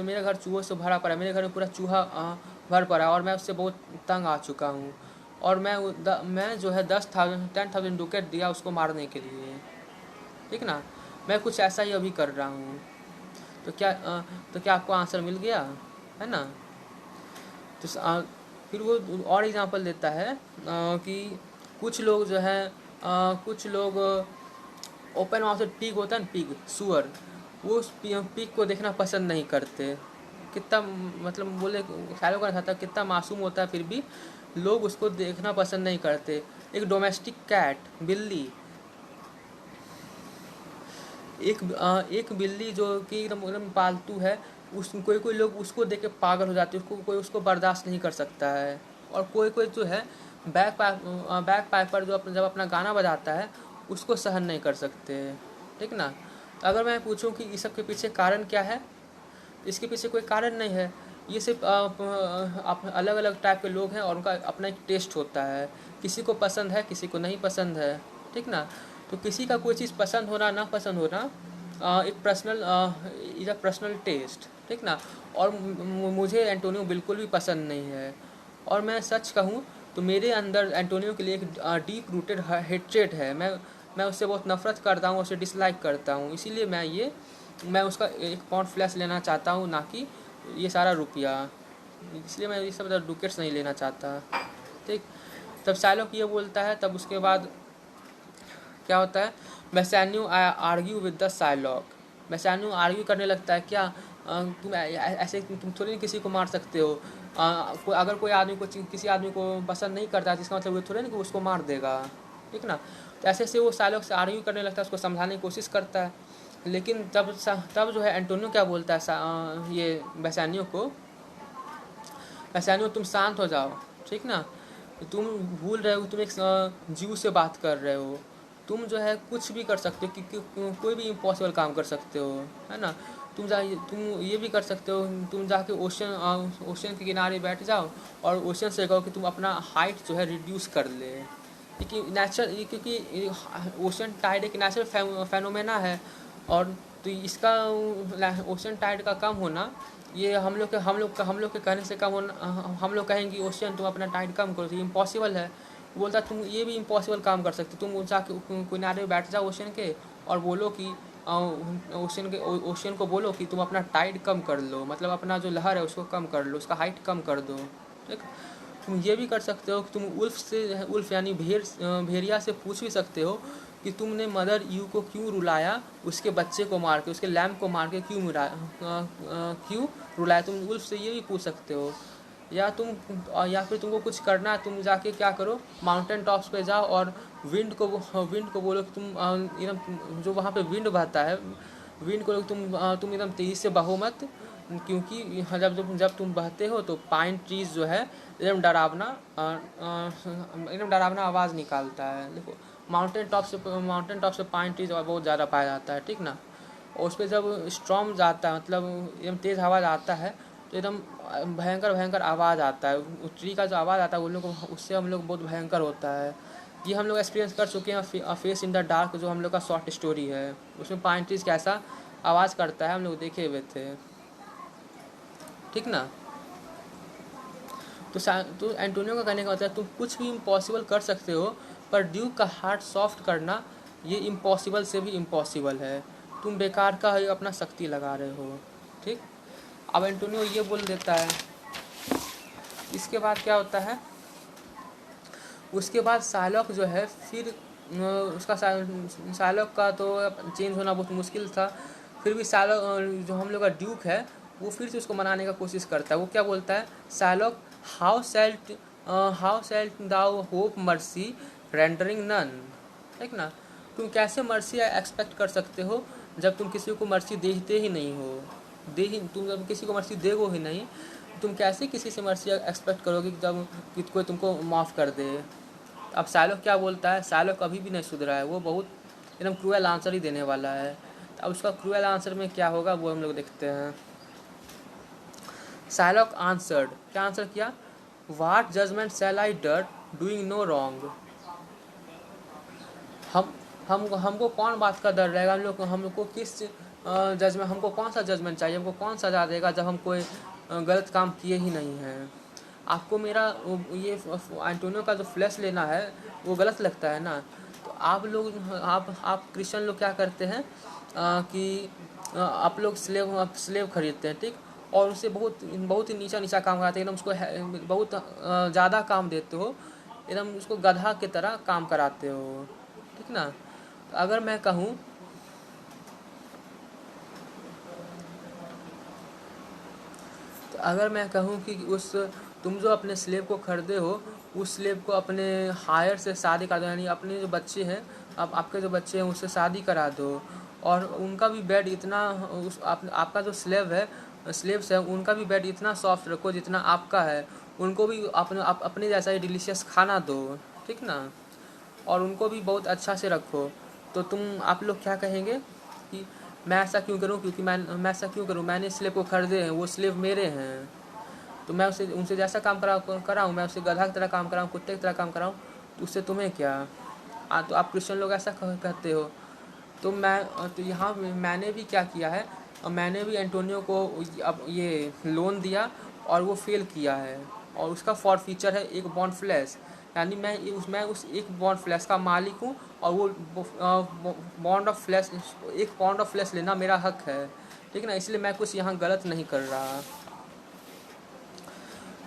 मेरा घर चूहों से भरा पड़ा है, मेरे घर में पूरा चूहा भर पड़ा है और मैं उससे बहुत तंग आ चुका हूँ, और मैं जो है 10,000 डुकेट दिया उसको मारने के लिए, ठीक ना। मैं कुछ ऐसा ही अभी कर रहा हूँ। तो क्या आपको आंसर मिल गया, है ना। तो फिर वो और एग्जांपल देता है कि कुछ लोग जो है कुछ लोग ओपन माउथ पिग होता है ना, पिग सुअर, वो उस पिग को देखना पसंद नहीं करते। कितना मतलब बोले ख्यालों का था कितना मासूम होता है, फिर भी लोग उसको देखना पसंद नहीं करते। एक डोमेस्टिक कैट बिल्ली, एक बिल्ली जो कि एकदम पालतू है, उस कोई कोई लोग उसको देख के पागल हो जाते हैं, उसको कोई उसको बर्दाश्त नहीं कर सकता है। और कोई कोई जो है बैक पाइपर जो जब अपना गाना बजाता है उसको सहन नहीं कर सकते, ठीक ना। तो अगर मैं पूछूं कि इस सब के पीछे कारण क्या है, इसके पीछे कोई कारण नहीं है। ये सिर्फ अलग अलग टाइप के लोग हैं और उनका अपना एक टेस्ट होता है, किसी को पसंद है किसी को नहीं पसंद है, ठीक ना। तो किसी का कोई चीज़ पसंद होना ना पसंद होना एक personal is a personal taste, ठीक ना। और मुझे एंटोनियो बिल्कुल भी पसंद नहीं है, और मैं सच कहूँ तो मेरे अंदर एंटोनियो के लिए एक डीप रूटेड हेट्रेड है। मैं उससे बहुत नफरत करता हूँ, उसे डिसलाइक करता हूँ, इसीलिए मैं उसका 1 पाउंड फ्लैश लेना चाहता हूँ, ना कि ये सारा रुपया। इसलिए मैं ये सब डुकेट्स नहीं लेना चाहता, ठीक। तब साइलॉक ये बोलता है, तब उसके बाद क्या होता है, Bassanio argue with the Shylock. Bassanio argue करने लगता है, क्या तुम ऐसे तुम थोड़ी ना किसी को मार सकते हो। अगर कोई आदमी को किसी आदमी को पसंद नहीं करता जिसका मतलब ये थोड़ी ना कि उसको मार देगा, ठीक ना। तो ऐसे से वो साइलॉक से आर्ग्यू करने लगता है, उसको समझाने की कोशिश करता है। लेकिन तब जो है एंटोनियो क्या बोलता है ये बेसानियो को, बेसानियो तुम शांत हो जाओ, ठीक ना। तुम भूल रहे हो, तुम एक जीव से बात कर रहे हो, तुम जो है कुछ भी कर सकते हो कि कोई भी इम्पॉसिबल काम कर सकते हो, है ना। तुम ये भी कर सकते हो, तुम जाके ओशन के किनारे बैठ जाओ और ओशन से कहो कि तुम अपना हाइट जो है रिड्यूस कर ले, क्योंकि ओशन टाइड एक नेचुरल फेनोमेना है। और तो इसका ओशन टाइड का कम होना, ये हम लोग के कहने से कम होना, हम लोग कहेंगे ओशन तुम अपना टाइड कम करो, तो ये इम्पॉसिबल है। बोलता तुम ये भी इम्पॉसिबल काम कर सकते, तुम जाके किनारे में बैठ जाओ ओशन के और बोलो कि ओशन को बोलो कि तुम अपना टाइड कम कर लो, मतलब अपना जो लहर है उसको कम कर लो, उसका हाइट कम कर दो, ठीक। तुम ये भी कर सकते हो कि तुम उल्फ यानी भेड़िया से पूछ भी सकते हो कि तुमने मदर यू को क्यों रुलाया, उसके बच्चे को मार के, उसके लैम्प को मार के क्यों रुलाया। तुम उल्फ से ये भी पूछ सकते हो। या फिर तुमको कुछ करना है, तुम जाके क्या करो, माउंटेन टॉप्स पे जाओ और विंड को बोलो कि तुम एकदम जो वहाँ पे विंड बहता है, विंड को तुम एकदम तेज़ी से बहो मत, क्योंकि जब तुम बहते हो तो पाइन ट्रीज जो है एकदम डरावना आवाज़ निकालता है। देखो माउंटेन टॉप से पाइन ट्रीज बहुत ज़्यादा पाया जाता है, ठीक ना। और उस पर जब स्टॉर्म जाता है, मतलब एकदम तेज़ हवा आता है, तो एकदम भयंकर भयंकर आवाज़ आता है। ट्री का जो आवाज़ आता है उन लोग उससे हम लोग बहुत भयंकर होता है। ये हम लोग एक्सपीरियंस कर चुके हैं। फेस इन द डार्क जो हम लोग का शॉर्ट स्टोरी है, उसमें पाइन ट्रीज कैसा आवाज़ करता है हम लोग देखे हुए थे, ठीक ना। तो एंटोनियो का कहने का मतलब तुम कुछ भी इम्पॉसिबल कर सकते हो, पर ड्यूक का हार्ट सॉफ्ट करना ये इम्पॉसिबल से भी इम्पॉसिबल है। तुम बेकार का ही अपना शक्ति लगा रहे हो, ठीक। अब एंटोनियो ये बोल देता है। इसके बाद क्या होता है, उसके बाद साइलॉक जो है फिर उसका साइलॉक का तो चेंज होना बहुत मुश्किल था। फिर भी साइलॉक जो हम लोग का ड्यूक है वो फिर से उसको मनाने का कोशिश करता है। वो क्या बोलता है, Shylock how shalt thou hope mercy rendering none, ठीक ना। तुम कैसे मर्सी एक्सपेक्ट कर सकते हो जब तुम किसी को मर्सी देते ही नहीं हो, दे ही, तुम जब किसी को मर्सी देगो ही नहीं, तुम कैसे किसी से मर्सी एक्सपेक्ट करोगे कि जब कि कोई तुमको माफ़ कर दे। अब शाइलॉक क्या बोलता है, शाइलॉक कभी भी नहीं सुधरा है, वो बहुत एकदम क्रूएल आंसर ही देने वाला है। अब उसका क्रूएल आंसर में क्या होगा वो हम लोग देखते हैं। शाइलॉक आंसर्ड, क्या आंसर किया, वाट जजमेंट शैल आई डर डूइंग नो रॉन्ग। हम हमको कौन बात का डर रहेगा, हम लोग को किस जजमेंट, हमको कौन सा जजमेंट चाहिए, हमको कौन सजा देगा जब हम कोई गलत काम किए ही नहीं हैं। आपको मेरा ये एंटोनियो का जो फ्लैश लेना है वो गलत लगता है ना। तो आप लोग, आप क्रिश्चियन लोग क्या करते हैं कि आप लोग स्लेव खरीदते हैं, ठीक, और उससे बहुत बहुत ही नीचा नीचा काम कराते हैं, एकदम उसको बहुत ज़्यादा काम देते हो, एकदम उसको गधा की तरह काम कराते हो, ठीक ना। तो अगर मैं कहूँ, कि उस, तुम जो अपने स्लेव को खरीदे हो, उस स्लेव को अपने हायर से शादी करा दो, यानी अपने जो बच्चे हैं, आपके जो बच्चे हैं उससे शादी करा दो, और उनका भी बेड इतना, आपका जो स्लेव्स है उनका भी बेड इतना सॉफ्ट रखो जितना आपका है, उनको भी अपने जैसा ही डिलीशियस खाना दो, ठीक ना, और उनको भी बहुत अच्छा से रखो। तो आप लोग क्या कहेंगे कि मैं ऐसा क्यों करूं, क्योंकि मैं ऐसा क्यों करूं, मैंने स्लेव को खरीदे हैं, वो स्लेव मेरे हैं, तो मैं उनसे जैसा काम कराऊँ, मैं उससे गधा की तरह काम कराऊँ, कुत्ते की तरह काम कराऊँ, तो उससे तुम्हें क्या। तो आप क्रिश्चियन लोग ऐसा कहते हो। तो यहाँ मैंने भी क्या किया है, मैंने भी एंटोनियो को अब ये लोन दिया और वो फेल किया है, और उसका फॉर फीचर है एक बॉन्ड फ्लैश, यानी मैं उस एक बॉन्ड फ्लैश का मालिक हूँ, और वो बॉन्ड ऑफ फ्लैश, एक पॉन्ड ऑफ फ्लैश लेना मेरा हक है, ठीक है ना, इसलिए मैं कुछ यहाँ गलत नहीं कर रहा।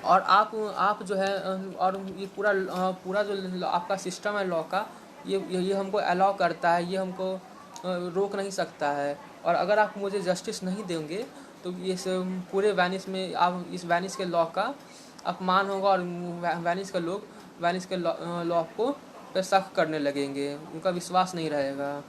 और आप जो है और ये पूरा जो आपका सिस्टम है लॉ का, ये हमको अलाउ करता है, ये हमको रोक नहीं सकता है। और अगर आप मुझे जस्टिस नहीं देंगे तो ये पूरे वेनिस में, आप इस वेनिस के लॉ का अपमान होगा, और वेनिस के लॉ को पे शक करने लगेंगे, उनका विश्वास नहीं रहेगा।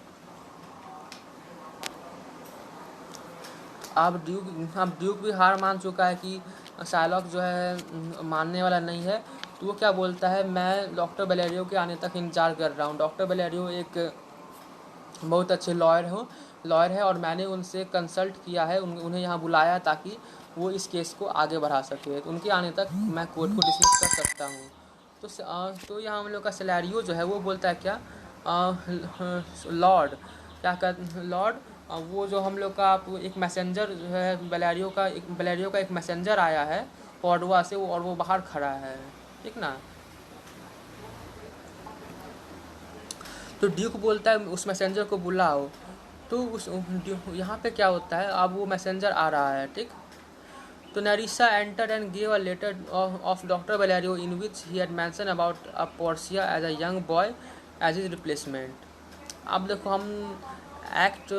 अब ड्यूक भी हार मान चुका है कि शाइलॉक जो है मानने वाला नहीं है, तो वो क्या बोलता है, मैं डॉक्टर बेलेरियो के आने तक इंतज़ार कर रहा हूँ। डॉक्टर बेलेरियो एक बहुत अच्छे लॉयर है, और मैंने उनसे कंसल्ट किया है, उन्हें यहाँ बुलाया ताकि वो इस केस को आगे बढ़ा सके, तो उनके आने तक मैं कोर्ट को डिसमिस कर सकता हूँ। तो यहाँ हम लोग का सिलेरियो जो है वो बोलता है क्या, लॉर्ड, लॉर्ड, वो जो हम लोग का एक मैसेंजर जो है बेलेरियो का एक मैसेंजर आया है पॉडवा से, और वो बाहर खड़ा है, ठीक ना। तो ड्यूक बोलता है उस मैसेंजर को बुलाओ। तो यहाँ पे क्या होता है, अब वो मैसेंजर आ रहा है, ठीक। तो Nerissa enter and gave a letter of doctor Bellario in which he had mention about a Portia as a young boy as his replacement. अब देखो, एक्ट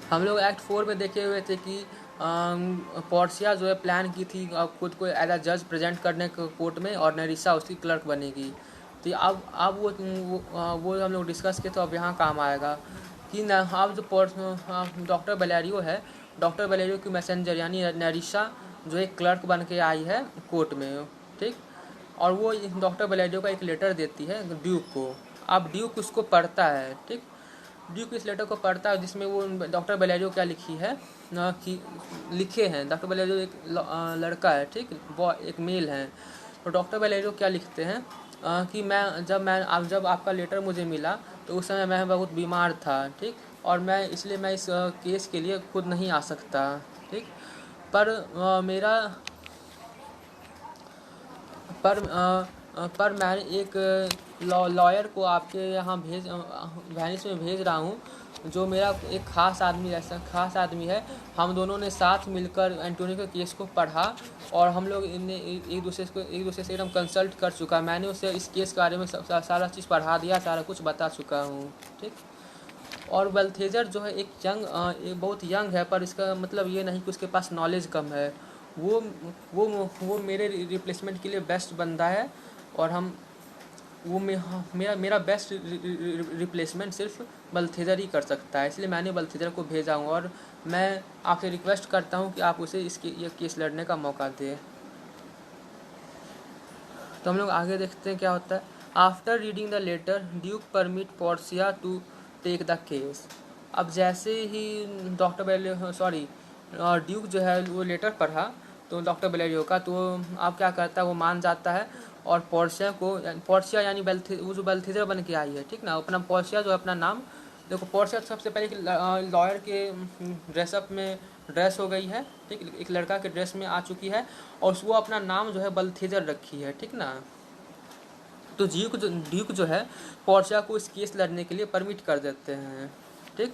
हम लोग एक्ट 4 में देखे हुए थे कि पोर्सिया जो है प्लान की थी खुद को एज अ जज प्रेजेंट करने को कोर्ट में, और नरिसा उसकी क्लर्क बनेगी। तो अब वो हम लोग डिस्कस किए, तो अब यहाँ काम आएगा कि न, अब जो डॉक्टर बेलेरियो है, डॉक्टर बेलेरियो की मैसेंजर यानी नरिसा जो एक क्लर्क बन के आई है कोर्ट में, ठीक, और वो डॉक्टर बेलेरियो का एक लेटर देती है ड्यूक को। अब ड्यूक उसको पढ़ता है, ठीक, ड्यूक इस लेटर को पढ़ता है जिसमें वो डॉक्टर बेलेरियो क्या लिखी है कि लिखे हैं, डॉक्टर बेलेरियो एक लड़का है, ठीक, बॉय, एक मेल है। तो डॉक्टर बेलेरियो क्या लिखते हैं कि जब आपका लेटर मुझे मिला तो उस समय मैं बहुत बीमार था, ठीक, और इसलिए मैं इस केस के लिए खुद नहीं आ सकता, ठीक, पर मेरा पर पर मैं एक लॉयर को आपके यहाँ वेनिस में भेज रहा हूँ, जो मेरा एक ख़ास आदमी है। हम दोनों ने साथ मिलकर एंटोनियो के केस को पढ़ा, और हम लोग एक दूसरे से एकदम कंसल्ट कर चुका। मैंने उसे इस केस के बारे में सारा चीज़ पढ़ा दिया, सारा कुछ बता चुका हूँ, ठीक। और वेल्थेजर जो है एक बहुत यंग है, पर इसका मतलब ये नहीं कि उसके पास नॉलेज कम है। वो मेरे रिप्लेसमेंट के लिए बेस्ट बंदा है, और हम वो मेरा मेरा बेस्ट रिप्लेसमेंट सिर्फ बल्थेजर ही कर सकता है, इसलिए मैंने बल्थेजर को भेजा हूँ और मैं आपसे रिक्वेस्ट करता हूँ कि आप उसे इसके ये केस लड़ने का मौका दें। तो हम लोग आगे देखते हैं क्या होता है। After reading the letter Duke permit Portia to take the case. अब जैसे ही डॉक्टर बेलेरियो सॉरी ड्यूक जो है वो लेटर पढ़ा तो डॉक्टर बेलेरियो का, तो अब क्या करता है वो मान जाता है और पोर्सिया यानी वो जो बेल्थेजर बन के आई है, ठीक ना, अपना पोर्सिया जो है अपना नाम, देखो पोर्सिया सबसे पहले लॉयर के ड्रेसअप में ड्रेस हो गई है, ठीक, एक लड़का के ड्रेस में आ चुकी है और वो अपना नाम जो है बल्थेजर रखी है, ठीक ना। तो ड्यूक जो है पोर्शिया को इस केस लड़ने के लिए परमिट कर देते हैं, ठीक।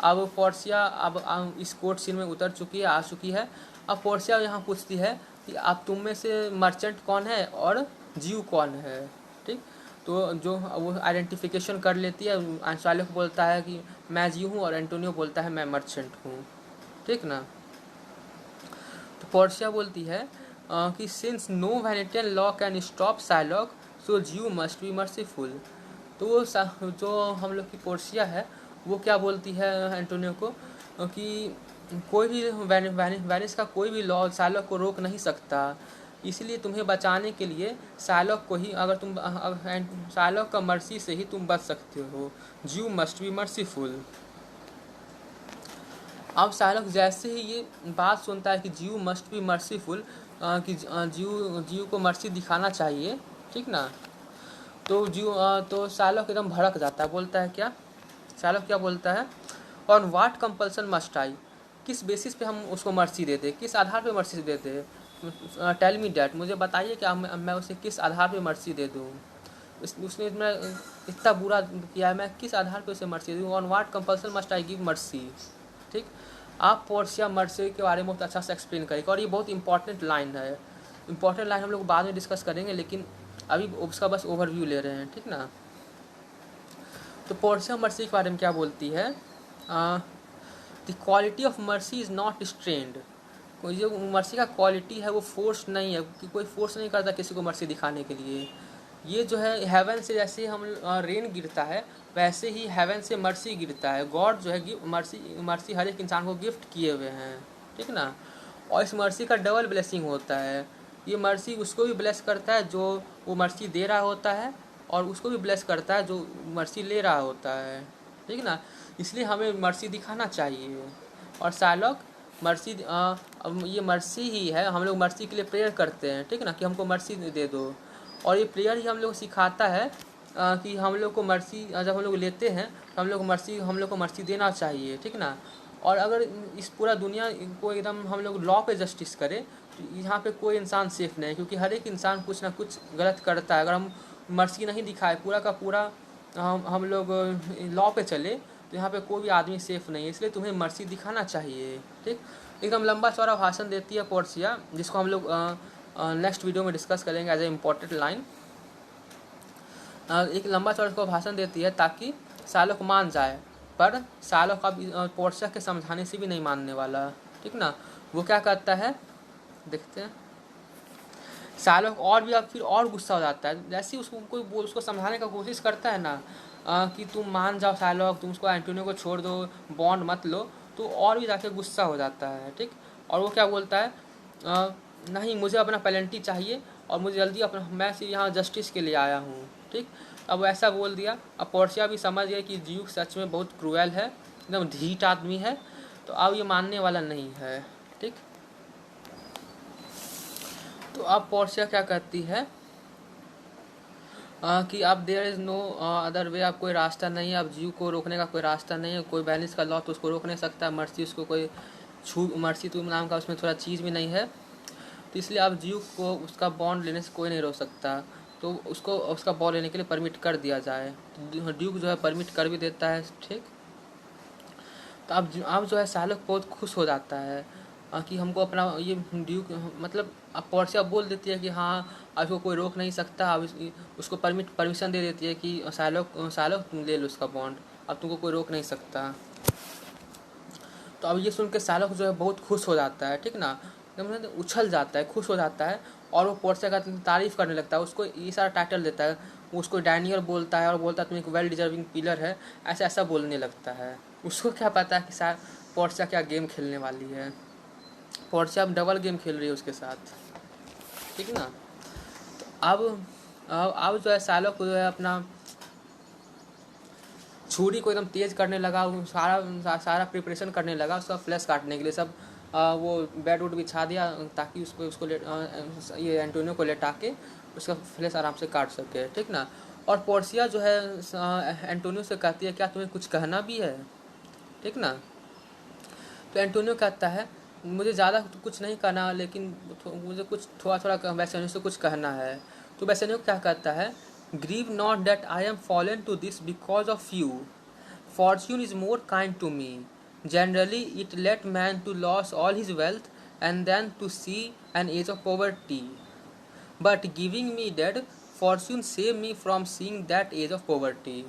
अब पोर्शिया अब इस कोर्ट सीन में उतर चुकी है, आ चुकी है। अब पोर्शिया यहाँ पूछती है कि आप तुम में से मर्चेंट कौन है और जीव कौन है, ठीक। तो जो वो आइडेंटिफिकेशन कर लेती है, शार्लोक बोलता है कि मैं जीव हूँ और एंटोनियो बोलता है मैं मर्चेंट हूँ, ठीक ना। तो पोर्शिया बोलती है कि since no Venetian law can stop Psylocke सो जीव मस्ट बी मर्सीफुल। तो वो जो हम लोग की पोर्शिया है वो क्या बोलती है एंटोनियो को कि कोई भी वेनिस का कोई भी लॉ साइलॉक को रोक नहीं सकता, इसलिए तुम्हें बचाने के लिए साइलॉक को ही अगर तुम साइलॉक का मर्सी से ही तुम बच सकते हो, जीव मस्ट बी मर्सीफुल। अब शार्लक जैसे ही ये बात सुनता है कि जीव मस्ट बी मर्सीफुल, कि जीव को मर्सी दिखाना चाहिए, ठीक ना, तो शार्लक एकदम भड़क जाता है, बोलता है क्या, शार्लक क्या बोलता है, on what compulsion must I, किस बेसिस पे हम उसको मर्सी देते, किस आधार पे मर्सी देते, टेल मी डैट, मुझे बताइए कि मैं उसे किस आधार पे मर्सी दे दूँ, उसने इतना बुरा किया है, मैं किस आधार पे उसे मर्सी दूँ, on what compulsion must I give mercy, ठीक। आप पोर्शिया मर्सी के बारे में बहुत अच्छा से एक्सप्लेन करेंगे और ये बहुत इंपॉर्टेंट लाइन है, इंपॉर्टेंट लाइन हम लोग बाद में डिस्कस करेंगे, लेकिन अभी उसका बस ओवरव्यू ले रहे हैं, ठीक ना। तो पोर्शिया मर्सी के बारे में क्या बोलती है, the quality of mercy is not strained, कोई जो मर्सी का क्वालिटी है वो फोर्स नहीं है, कि कोई फोर्स नहीं करता किसी को मर्सी दिखाने के लिए। ये जो है हेवन से जैसे हम रेन गिरता है वैसे ही हेवन से मर्सी गिरता है, गॉड जो है मर्सी हर एक इंसान को गिफ्ट किए हुए हैं, ठीक ना। और इस मर्सी का डबल ब्लेसिंग होता है, ये मर्सी उसको भी ब्लेस करता है जो वो मर्सी दे रहा होता है और उसको भी ब्लेस करता है जो मर्सी ले रहा होता है, ठीक ना। इसलिए हमें मर्सी दिखाना चाहिए। और शार्लक मर्सी अब ये मर्सी ही है, हम लोग मर्सी के लिए प्रेयर करते हैं, ठीक ना, कि हमको मर्सी दे दो, और ये प्रेयर ही हम लोग सिखाता है कि हम लोग को मर्सी जब हम लोग लेते हैं तो हम लोग को मर्सी देना चाहिए, ठीक ना। और अगर इस पूरा दुनिया को एकदम हम लोग लॉ पे जस्टिस करें तो यहाँ पे कोई इंसान सेफ नहीं है, क्योंकि हर एक इंसान कुछ ना कुछ गलत करता है। अगर हम मर्सी नहीं दिखाए पूरा का पूरा हम लोग लॉ पे चले तो यहाँ पे कोई भी आदमी सेफ नहीं है, इसलिए तुम्हें मर्सी दिखाना चाहिए, ठीक। एकदम लंबा चौड़ा भाषण देती है पोर्शिया, जिसको हम लोग नेक्स्ट वीडियो में डिस्कस करेंगे एज ए इम्पोर्टेंट लाइन। एक लंबा चौड़ा को भाषण देती है ताकि शार्लक मान जाए, पर शार्लक अब पोर्शिया के समझाने से भी नहीं मानने वाला, ठीक ना। वो क्या करता है देखते हैं। शार्लक और भी अब फिर और गुस्सा हो जाता है, जैसे ही उसको समझाने का कोशिश करता है ना कि तुम मान जाओ शार्लक, तुम उसको एंटोनियो को छोड़ दो, बॉन्ड मत लो, तो और भी जाके गुस्सा हो जाता है, ठीक। और वो क्या बोलता है, नहीं मुझे अपना पेनल्टी चाहिए और मुझे जल्दी अपना, मैं सिर्फ यहाँ जस्टिस के लिए आया हूँ, ठीक। अब ऐसा बोल दिया। अब पोर्शिया भी समझ गया कि ड्यूक सच में बहुत क्रूएल है, एकदम ढीठ आदमी है, तो अब ये मानने वाला नहीं है, ठीक। तो अब पोर्शिया क्या कहती है कि अब there is no other way, अब कोई रास्ता नहीं है, अब जीव को रोकने का कोई रास्ता नहीं है, कोई बैलेंस का लॉ तो उसको रोक नहीं सकता, मर्सी उसको कोई मर्सी तुम नाम का उसमें थोड़ा चीज़ भी नहीं है, तो इसलिए अब जीव को उसका बॉन्ड लेने से कोई नहीं रोक सकता, तो उसको उसका बॉन्ड लेने के लिए परमिट कर दिया जाए। तो ड्यूक जो है परमिट कर भी देता है, ठीक। तो अब जो है शार्लक बहुत खुश हो जाता है कि हमको अपना ये ड्यूक, मतलब अब पोर्शिया बोल देती है कि हाँ अब इसको कोई रोक नहीं सकता, अब उसको परमिशन दे देती है कि शार्लक तुम ले लो उसका बॉन्ड, अब तुमको कोई रोक नहीं सकता। तो अब ये सुन के शार्लक जो है बहुत खुश हो जाता है, ठीक ना, उछल जाता है, खुश हो जाता है, और वो पोर्शिया का तारीफ़ करने लगता है, उसको ये सारा टाइटल देता है, उसको डैनियल बोलता है और बोलता है तुम एक वेल डिजर्विंग पिलर है, ऐसा ऐसा बोलने लगता है। उसको क्या पता है कि शायद पोर्शिया क्या गेम खेलने वाली है। पोर्शिया अब डबल गेम खेल रही है उसके साथ, ठीक ना। तो अब जो है शार्लक को जो है अपना छुरी को एकदम तेज़ करने लगा, वो सारा प्रिपरेशन करने लगा उसका फ्लैश काटने के लिए। सब वो बेड वुड बिछा दिया ताकि उसको ये एंटोनियो को लेटा के उसका फ्लैश आराम से काट सके, ठीक ना। और पोर्शिया जो है एंटोनियो से कहती है क्या तुम्हें कुछ कहना भी है, ठीक ना। तो एंटोनियो कहता है मुझे ज़्यादा कुछ नहीं कहना, लेकिन मुझे कुछ थोड़ा थोड़ा बेसेनियो से कुछ कहना है। तो बेसेनियो क्या कहता है, grieve not that I am fallen to this because of you, fortune is more kind to me, generally it let man to lose all his wealth and then to see an age of poverty, but giving me that fortune save me from seeing that age of poverty.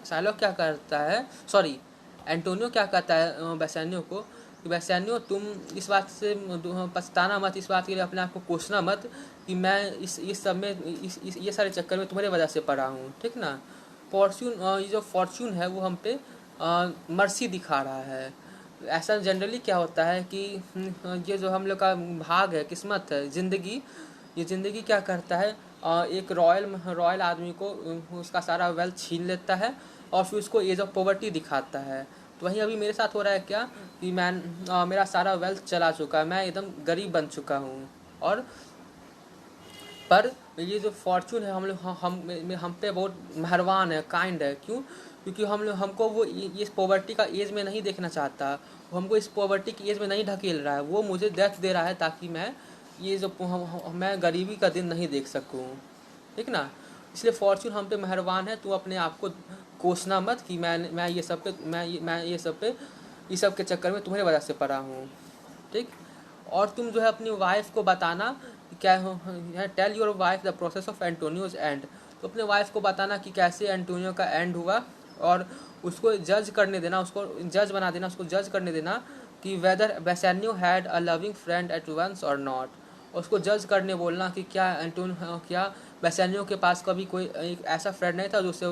Shylock क्या करता है, सॉरी एंटोनियो क्या कहता है बेसानियो को कि बेसानियो तुम इस बात से पछताना मत, इस बात के लिए अपने आप को कोसना मत कि मैं इस सब में ये सारे चक्कर में तुम्हारी वजह से पड़ा हूँ, ठीक ना। फॉर्च्यून ये जो फॉर्च्यून है वो हम पे मर्सी दिखा रहा है। ऐसा जनरली क्या होता है कि ये जो हम लोग का भाग है, किस्मत है, ज़िंदगी, ये ज़िंदगी क्या करता है एक रॉयल आदमी को उसका सारा वेल्थ छीन लेता है और फिर उसको एज ऑफ पॉवर्टी दिखाता है। तो वहीं अभी मेरे साथ हो रहा है क्या कि मेरा सारा वेल्थ चला चुका है, मैं एकदम गरीब बन चुका हूँ। और पर ये जो फॉर्चून है हम पे बहुत मेहरबान है, काइंड है। क्यों? क्योंकि हमको वो इस पॉवर्टी का एज में नहीं देखना चाहता, वो हमको इस पॉवर्टी की एज में नहीं ढकेल रहा है, वो मुझे डेथ दे रहा है ताकि मैं ये जो मैं गरीबी का दिन नहीं देख सकूं, ठीक ना। इसलिए फॉर्चून हम पे मेहरबान है, तू अपने आप को कोसना मत कि मैं ये सब के चक्कर में तुम्हारी वजह से पड़ा हूँ, ठीक। और तुम जो है अपनी वाइफ को बताना क्या हो, tell your wife the process of Antonio's end. तो अपने वाइफ को बताना कि कैसे एंटोनियो का एंड हुआ और उसको जज करने देना, उसको जज बना देना, उसको जज करने देना कि whether Bassanio had a loving friend at once और नॉट। उसको जज करने बोलना कि क्या बेसानियो के पास कभी कोई एक ऐसा फ्रेंड नहीं था जो उससे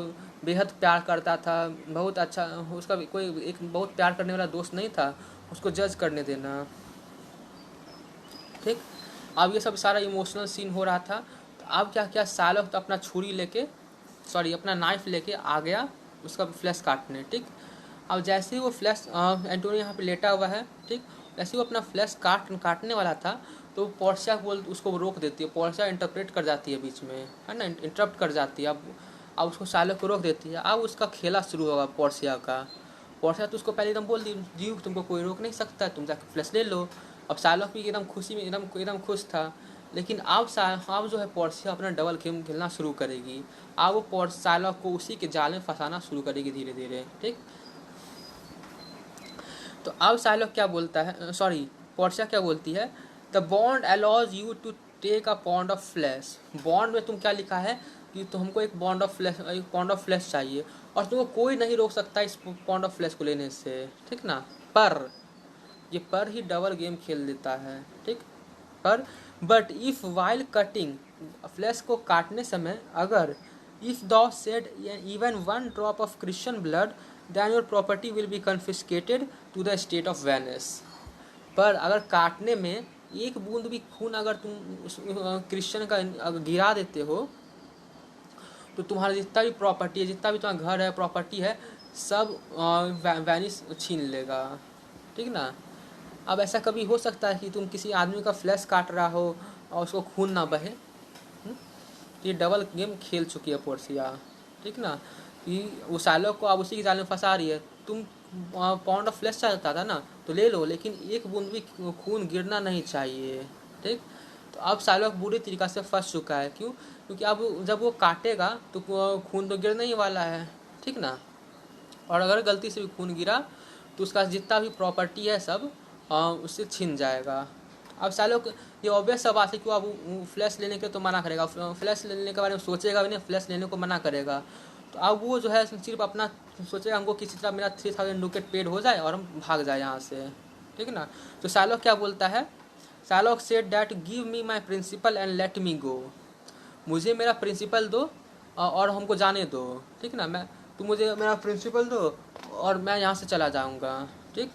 बेहद प्यार करता था, बहुत अच्छा, उसका कोई एक बहुत प्यार करने वाला दोस्त नहीं था, उसको जज करने देना, ठीक। अब ये सब सारा इमोशनल सीन हो रहा था। तो अब क्या क्या शार्लक तो अपना छुरी लेके, सॉरी अपना नाइफ लेके आ गया उसका फ्लैश काटने, ठीक। अब जैसे ही वो फ्लैश एंटोनियो यहाँ पे लेटा हुआ है, ठीक, जैसे ही वो अपना फ्लैश काटने वाला था तो पोर्शिया उसको रोक देती है। पोर्शिया इंटरप्रेट कर जाती है बीच में, है ना, इंटरप्ट कर जाती है। अब उसको शार्लक को रोक देती है। अब उसका खेला शुरू होगा पोर्शिया का। पोर्शिया तो उसको पहले एकदम बोल दी जी तुमको कोई रोक नहीं सकता, तुम जाकर फ्लैश ले लो। अब शार्लक भी एकदम खुशी में एकदम खुश था। लेकिन अब जो है पोर्शिया अपना डबल गेम खेलना शुरू करेगी। अब वो शार्लक को उसी के जाल में फंसाना शुरू करेगी धीरे धीरे, ठीक। तो अब शार्लक क्या बोलता है, सॉरी पोर्शिया क्या बोलती है, the bond allows you to take a pound of flesh. Bond में तुम क्या लिखा है कि तो हमको एक पॉन्ड ऑफ फ्लैश चाहिए और तुमको कोई नहीं रोक सकता इस पॉन्ड ऑफ फ्लैश को लेने से, ठीक ना। पर ये पर ही डबल गेम खेल देता है, ठीक। पर but if while cutting, flesh को काटने समय अगर if thou shed even one drop of Christian blood then your property will be confiscated to the state of Venice. पर अगर काटने में एक बूंद भी खून अगर तुम क्रिश्चियन का गिरा देते हो तो तुम्हारा जितना भी प्रॉपर्टी है, जितना भी तुम्हारा घर है, प्रॉपर्टी है, सब वेनिस छीन लेगा, ठीक ना। अब ऐसा कभी हो सकता है कि तुम किसी आदमी का फ्लैश काट रहा हो और उसको खून ना बहे? तो ये डबल गेम खेल चुकी है पोर्शिया, ठीक ना। कि वो शार्लक को अब उसी के जाल में फंसा रही है। तुम पॉन्ड ऑफ फ्लैश चाहता था ना तो ले लो, लेकिन एक बूंद भी खून गिरना नहीं चाहिए, ठीक। तो अब शार्लक बुरी तरीक़ा से फंस चुका है। क्यों? क्योंकि अब जब वो काटेगा तो खून तो गिरने ही वाला है, ठीक ना। और अगर गलती से भी खून गिरा तो उसका जितना भी प्रॉपर्टी है सब उससे छीन जाएगा। अब शार्लक ये ऑब्वियस सा बात है कि अब फ्लैश लेने के तो मना करेगा, फ्लैश लेने के बारे में सोचेगा भी नहीं, फ्लैश लेने को मना करेगा। तो अब वो जो है सिर्फ अपना सोचेगा हमको किसी तरह मेरा 3000 डुकेट पेड हो जाए और हम भाग जाए यहाँ से, ठीक ना। तो शार्लक क्या बोलता है, Shylock said that give me my principal and let me go. मुझे मेरा प्रिंसिपल दो और हमको जाने दो, ठीक ना। मैं तुम मुझे मेरा प्रिंसिपल दो और मैं यहाँ से चला जाऊँगा, ठीक।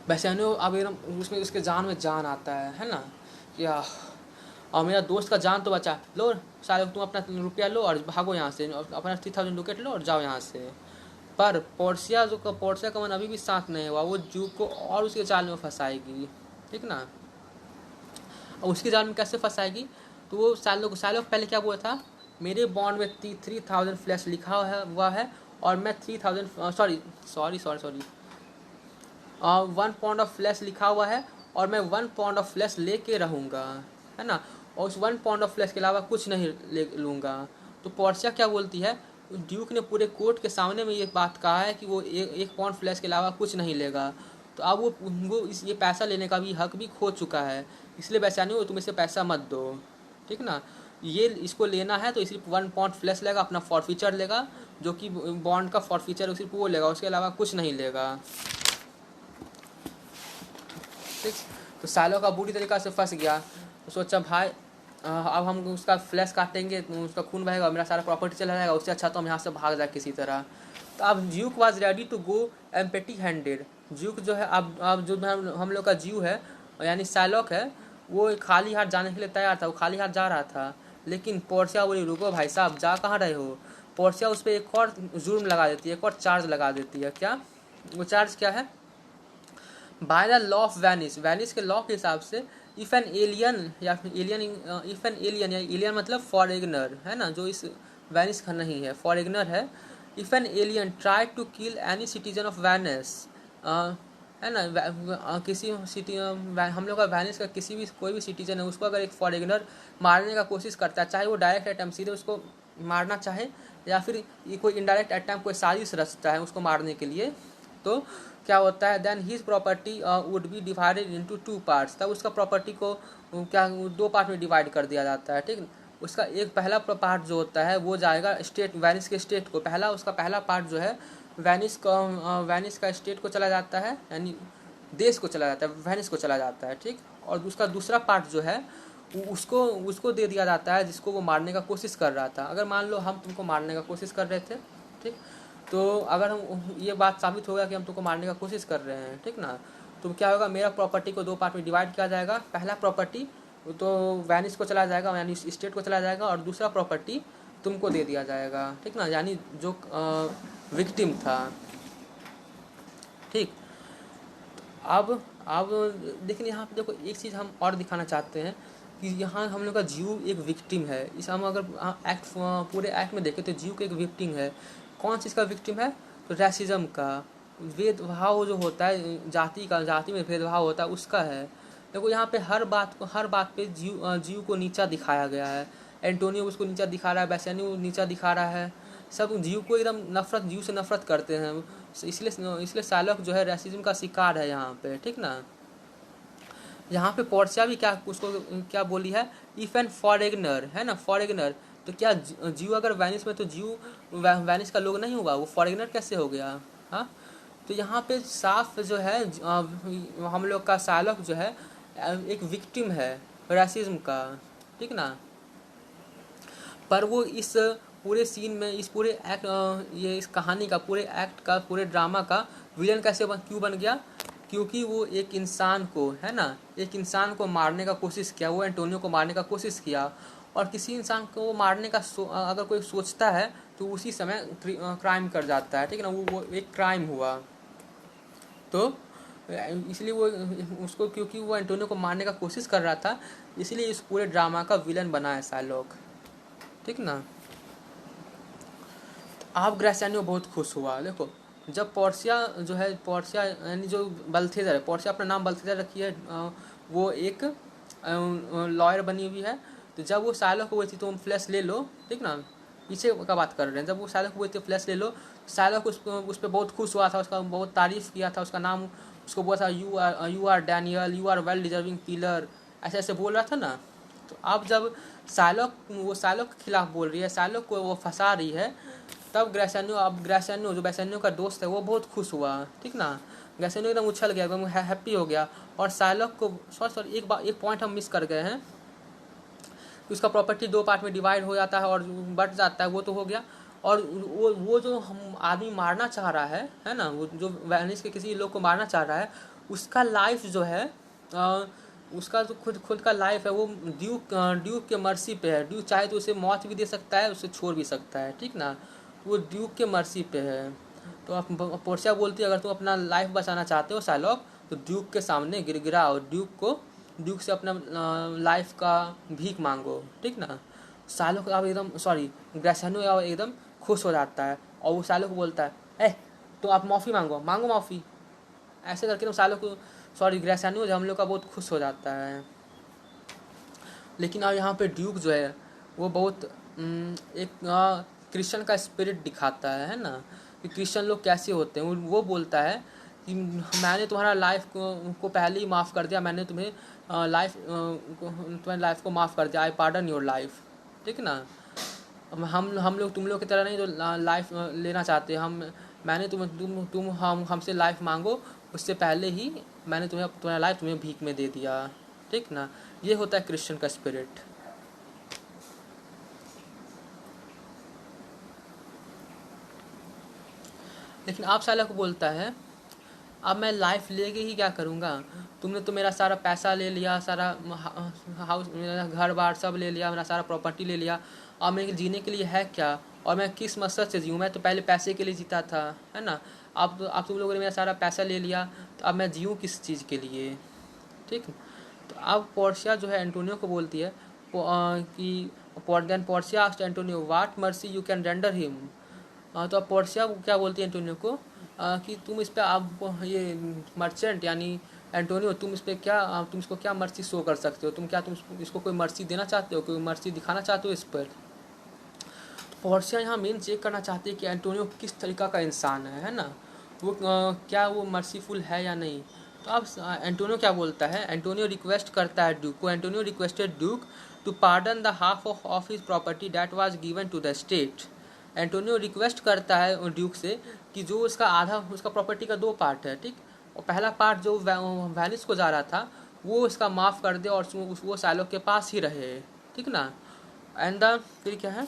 बेसानियो अब एकदम उसमें उसके जान में जान आता है ना, या और मेरा दोस्त का जान तो बचा लो, सारे तुम अपना रुपया लो और भागो यहाँ से, अपना 3000 डुकेट लो और जाओ यहाँ से। पर पोर्सिया का मन अभी भी शांत नहीं हुआ, वो जू को और उसके जाल में फंसाएगी, ठीक ना। और उसके जाल में कैसे फंसाएगी, तो वो सालों पहले क्या हुआ था, मेरे बॉन्ड में 3000 फ्लैश लिखा हुआ है और मैं 3000 सॉरी 1 पाउंड ऑफ फ्लैश लिखा हुआ है और मैं 1 पाउंड ऑफ फ्लैश लेके रहूँगा, है ना। और उस 1 पाउंड ऑफ फ्लैश के अलावा कुछ नहीं ले लूँगा। तो पोर्शिया क्या बोलती है, ड्यूक ने पूरे कोर्ट के सामने में ये बात कहा है कि वो 1 पाउंड फ्लैश के अलावा कुछ नहीं लेगा। तो अब वो ये पैसा लेने का भी हक भी खो चुका है, इसलिए बेसानियो तुम इसे पैसा मत दो, ठीक ना। ये इसको लेना है तो सिर्फ 1 पाउंड फ्लैश लेगा, अपना फॉरफीचर लेगा, जो कि बॉन्ड का फॉरफीचर सिर्फ वो लेगा, उसके अलावा कुछ नहीं लेगा, ठीक। तो सालों का बुरी तरीक़ा से फंस गया। तो सोचा भाई अब हम उसका फ्लैश काटेंगे तो उसका खून बहेगा, मेरा सारा प्रॉपर्टी चला जाएगा, उससे अच्छा तो हम यहाँ से भाग जाए किसी तरह। तो अब Juke was ready to go empty handed. Juke जो है अब जो हम लोग का ज्यू है यानी साइलॉक है, वो खाली हाथ जाने के लिए तैयार था, वो खाली हाथ जा रहा था। लेकिन पोर्शिया बोली रुको भाई साहब, जा कहाँ रहे हो। पोर्शिया उस पर एक और जुर्म लगा देती है, एक और चार्ज लगा देती है। क्या वो चार्ज क्या है, by the law of Venice, Venice के लॉ के हिसाब से इफ़ एन एलियन या एलियन मतलब फॉरेनर है ना, जो इस वैनिस का नहीं है, फॉरेनर है। If an alien try to kill any citizen of Venice, है ना, किसी सिटी हम लोग का वैनिस का किसी भी कोई भी सिटीजन है, उसको अगर एक फॉरेनर मारने का कोशिश करता है, चाहे वो डायरेक्ट अटैम्प्ट सीधे उसको मारना चाहे या फिर ये कोई इनडायरेक्ट अटैम्प्ट कोई साजिश रचता है उसको मारने के लिए, तो क्या होता है, then his property would be divided into 2 parts. तब उसका प्रॉपर्टी को क्या 2 पार्ट में डिवाइड कर दिया जाता है, ठीक। उसका एक पहला पार्ट जो होता है वो जाएगा स्टेट, वैनिस के स्टेट को, उसका पहला पार्ट जो है वैनिस का स्टेट को चला जाता है, यानी देश को चला जाता है, वैनिस को चला जाता है, ठीक। और उसका दूसरा पार्ट जो है उसको दे दिया जाता है जिसको वो मारने का कोशिश कर रहा था। अगर मान लो हम तुमको मारने का कोशिश कर रहे थे, ठीक, तो अगर हम ये बात साबित होगा कि हम तुमको मारने का कोशिश कर रहे हैं, ठीक ना, तो क्या होगा, मेरा प्रॉपर्टी को 2 पार्ट में डिवाइड किया जाएगा। पहला प्रॉपर्टी तो वैनिस को चला जाएगा, यानी स्टेट को चला जाएगा, और दूसरा प्रॉपर्टी तुमको दे दिया जाएगा, ठीक ना, यानी जो विक्टिम था, ठीक। अब लेकिन यहाँ पे देखो एक चीज़ हम और दिखाना चाहते हैं कि यहाँ हम लोग का जीव एक विक्टिम है। इस हम अगर पूरे एक्ट में देखें तो जीव का एक विक्टिम है। कौन चीज़ का विक्टिम है, तो रेसिज्म का, भेदभाव जो होता है, जाति में भेदभाव होता है उसका है। देखो यहाँ पे हर बात पे जीव को नीचा दिखाया गया है। एंटोनियो उसको नीचा दिखा रहा है, बेसानियो नीचा दिखा रहा है, सब जीव को एकदम जीव से नफरत करते हैं। इसलिए साइलॉक जो है रेसिज्म का शिकार है यहाँ पे, ठीक ना। यहाँ पे पोर्शिया भी उसको क्या बोली है, इफ एन फॉरेनर, है ना, फॉरेनर। तो क्या जीव अगर वैनिस में, तो जीव वैनिस का लोग नहीं हुआ, वो फॉरेनर कैसे हो गया। हाँ, तो यहाँ पे साफ जो है हम लोग का साइलॉक जो है एक विक्टिम है रेसिज्म का, ठीक ना। पर वो इस पूरे सीन में, इस पूरे एक्ट इस कहानी का, पूरे एक्ट का, पूरे ड्रामा का विलन क्यों बन गया, क्योंकि वो एक इंसान को, है ना, एक इंसान को मारने का कोशिश किया, वो एंटोनियो को मारने का कोशिश किया। और किसी इंसान को मारने का अगर कोई सोचता है तो उसी समय क्राइम कर जाता है, ठीक है ना, वो एक क्राइम हुआ। तो इसलिए वो उसको, क्योंकि वो एंटोनियो को मारने का कोशिश कर रहा था, इसलिए इस पूरे ड्रामा का विलन बना है साइलॉक, ठीक ना। अब ग्रेसियानो बहुत खुश हुआ। देखो जब पोर्शिया जो है, पोर्शिया यानी जो बल्थेजर है, पोर्शिया अपना नाम बल्थेजर रखी है, वो एक लॉयर बनी हुई है। तो जब वो साइलॉक को बोलती तुम फ्लैश ले लो, ठीक ना, पीछे का बात कर रहे हैं, जब वो साइलॉक को बोलती फ्लैश ले लो, साइलॉक उस पर बहुत खुश हुआ था, उसका बहुत तारीफ़ किया था, उसका नाम उसको बोला था you are Daniel, you are well deserving pillar, ऐसे ऐसे बोल रहा था ना। तो अब जब साइलॉक के खिलाफ बोल रही है, साइलॉक को वो फंसा रही है, तब ग्रेसियानो जो बेसानियो का दोस्त है वो बहुत खुश हुआ, ठीक ना। ग्रेसियानो एकदम उछल गया, एकदम हैप्पी हो गया। और साइलॉक को एक पॉइंट हम मिस कर गए हैं, कि उसका प्रॉपर्टी दो पार्ट में डिवाइड हो जाता है और बट जाता है, वो तो हो गया। और वो जो हम आदमी मारना चाह रहा है ना, वो जो वेनिस के किसी लोग को मारना चाह रहा है, उसका लाइफ जो है उसका जो खुद खुद का लाइफ है वो ड्यूक के मर्सी पे है। ड्यूक चाहे तो उसे मौत भी दे सकता है, उसे छोड़ भी सकता है, ठीक ना। वो ड्यूक के मर्सी पे है। तो आप पोर्शिया बोलती है अगर तुम अपना लाइफ बचाना चाहते हो साइलॉक, तो ड्यूक के सामने गिड़गिड़ाओ, ड्यूक से अपना लाइफ का भीख मांगो, ठीक ना। साइलॉक अब एकदम सॉरी ग्रेसियानो अब एकदम खुश हो जाता है और वो साइलॉक को बोलता है तो आप माफ़ी मांगो, मांगो माफ़ी। ऐसे करके तो साइलॉक को सॉरी ग्रेसियानो जो हम लोग का बहुत खुश हो जाता है। लेकिन अब यहाँ पे ड्यूक जो है वो बहुत एक क्रिश्चियन का स्पिरिट दिखाता है ना, कि क्रिश्चियन लोग कैसे होते हैं। वो बोलता है कि मैंने तुम्हारा लाइफ को पहले ही माफ़ कर दिया, मैंने तुम्हें तुम्हारी लाइफ को माफ़ कर दिया, आई पार्डन योर लाइफ, ठीक ना। हम लोग तुम लोग की तरह नहीं जो लाइफ लेना चाहते हम। मैंने तुम हम हमसे लाइफ मांगो उससे पहले ही मैंने तुम्हारा लाइफ तुम्हें भीख में दे दिया, ठीक ना। ये होता है क्रिश्चियन का स्पिरिट। लेकिन आप साला को बोलता है अब मैं लाइफ लेके ही क्या करूँगा, तुमने तो मेरा सारा पैसा ले लिया, सारा हाउस मेरा घर बार सब ले लिया, मेरा सारा प्रॉपर्टी ले लिया, अब मेरे जीने के लिए है क्या, और मैं किस मकसद से जीऊँ। मैं तो पहले पैसे के लिए जीता था, है ना। अब तुम लोगों ने मेरा सारा पैसा ले लिया, तो अब मैं जीऊँ किस चीज़ के लिए, ठीक। तो अब पोर्शिया जो है एंटोनियो को बोलती है कि then Portia asked Antonio what mercy you can render him. तो अब पोर्शिया क्या बोलती है एंटोनियो को कि तुम इस पर आप ये मर्चेंट यानी एंटोनियो तुम इस पर क्या तुम इसको क्या मर्सी शो कर सकते हो, तुम इसको कोई मर्सी देना चाहते हो, कोई मर्सी दिखाना चाहते हो इस पर। पोर्शिया यहाँ मेन चेक करना चाहती है कि एंटोनियो किस तरीका का इंसान है ना, वो क्या वो मर्सीफुल है या नहीं। तो अब एंटोनियो क्या बोलता है, एंटोनियो रिक्वेस्ट करता है ड्यूक को, Antonio requested Duke to pardon the half of his property that was given to the state. Antonio request करता है ड्यूक से कि जो उसका आधा उसका प्रॉपर्टी का दो पार्ट है, ठीक, और पहला पार्ट जो वैनिस को जा रहा था वो उसका माफ़ कर दे और वो साइलॉक के पास ही रहे, ठीक ना। एंड द फिर क्या है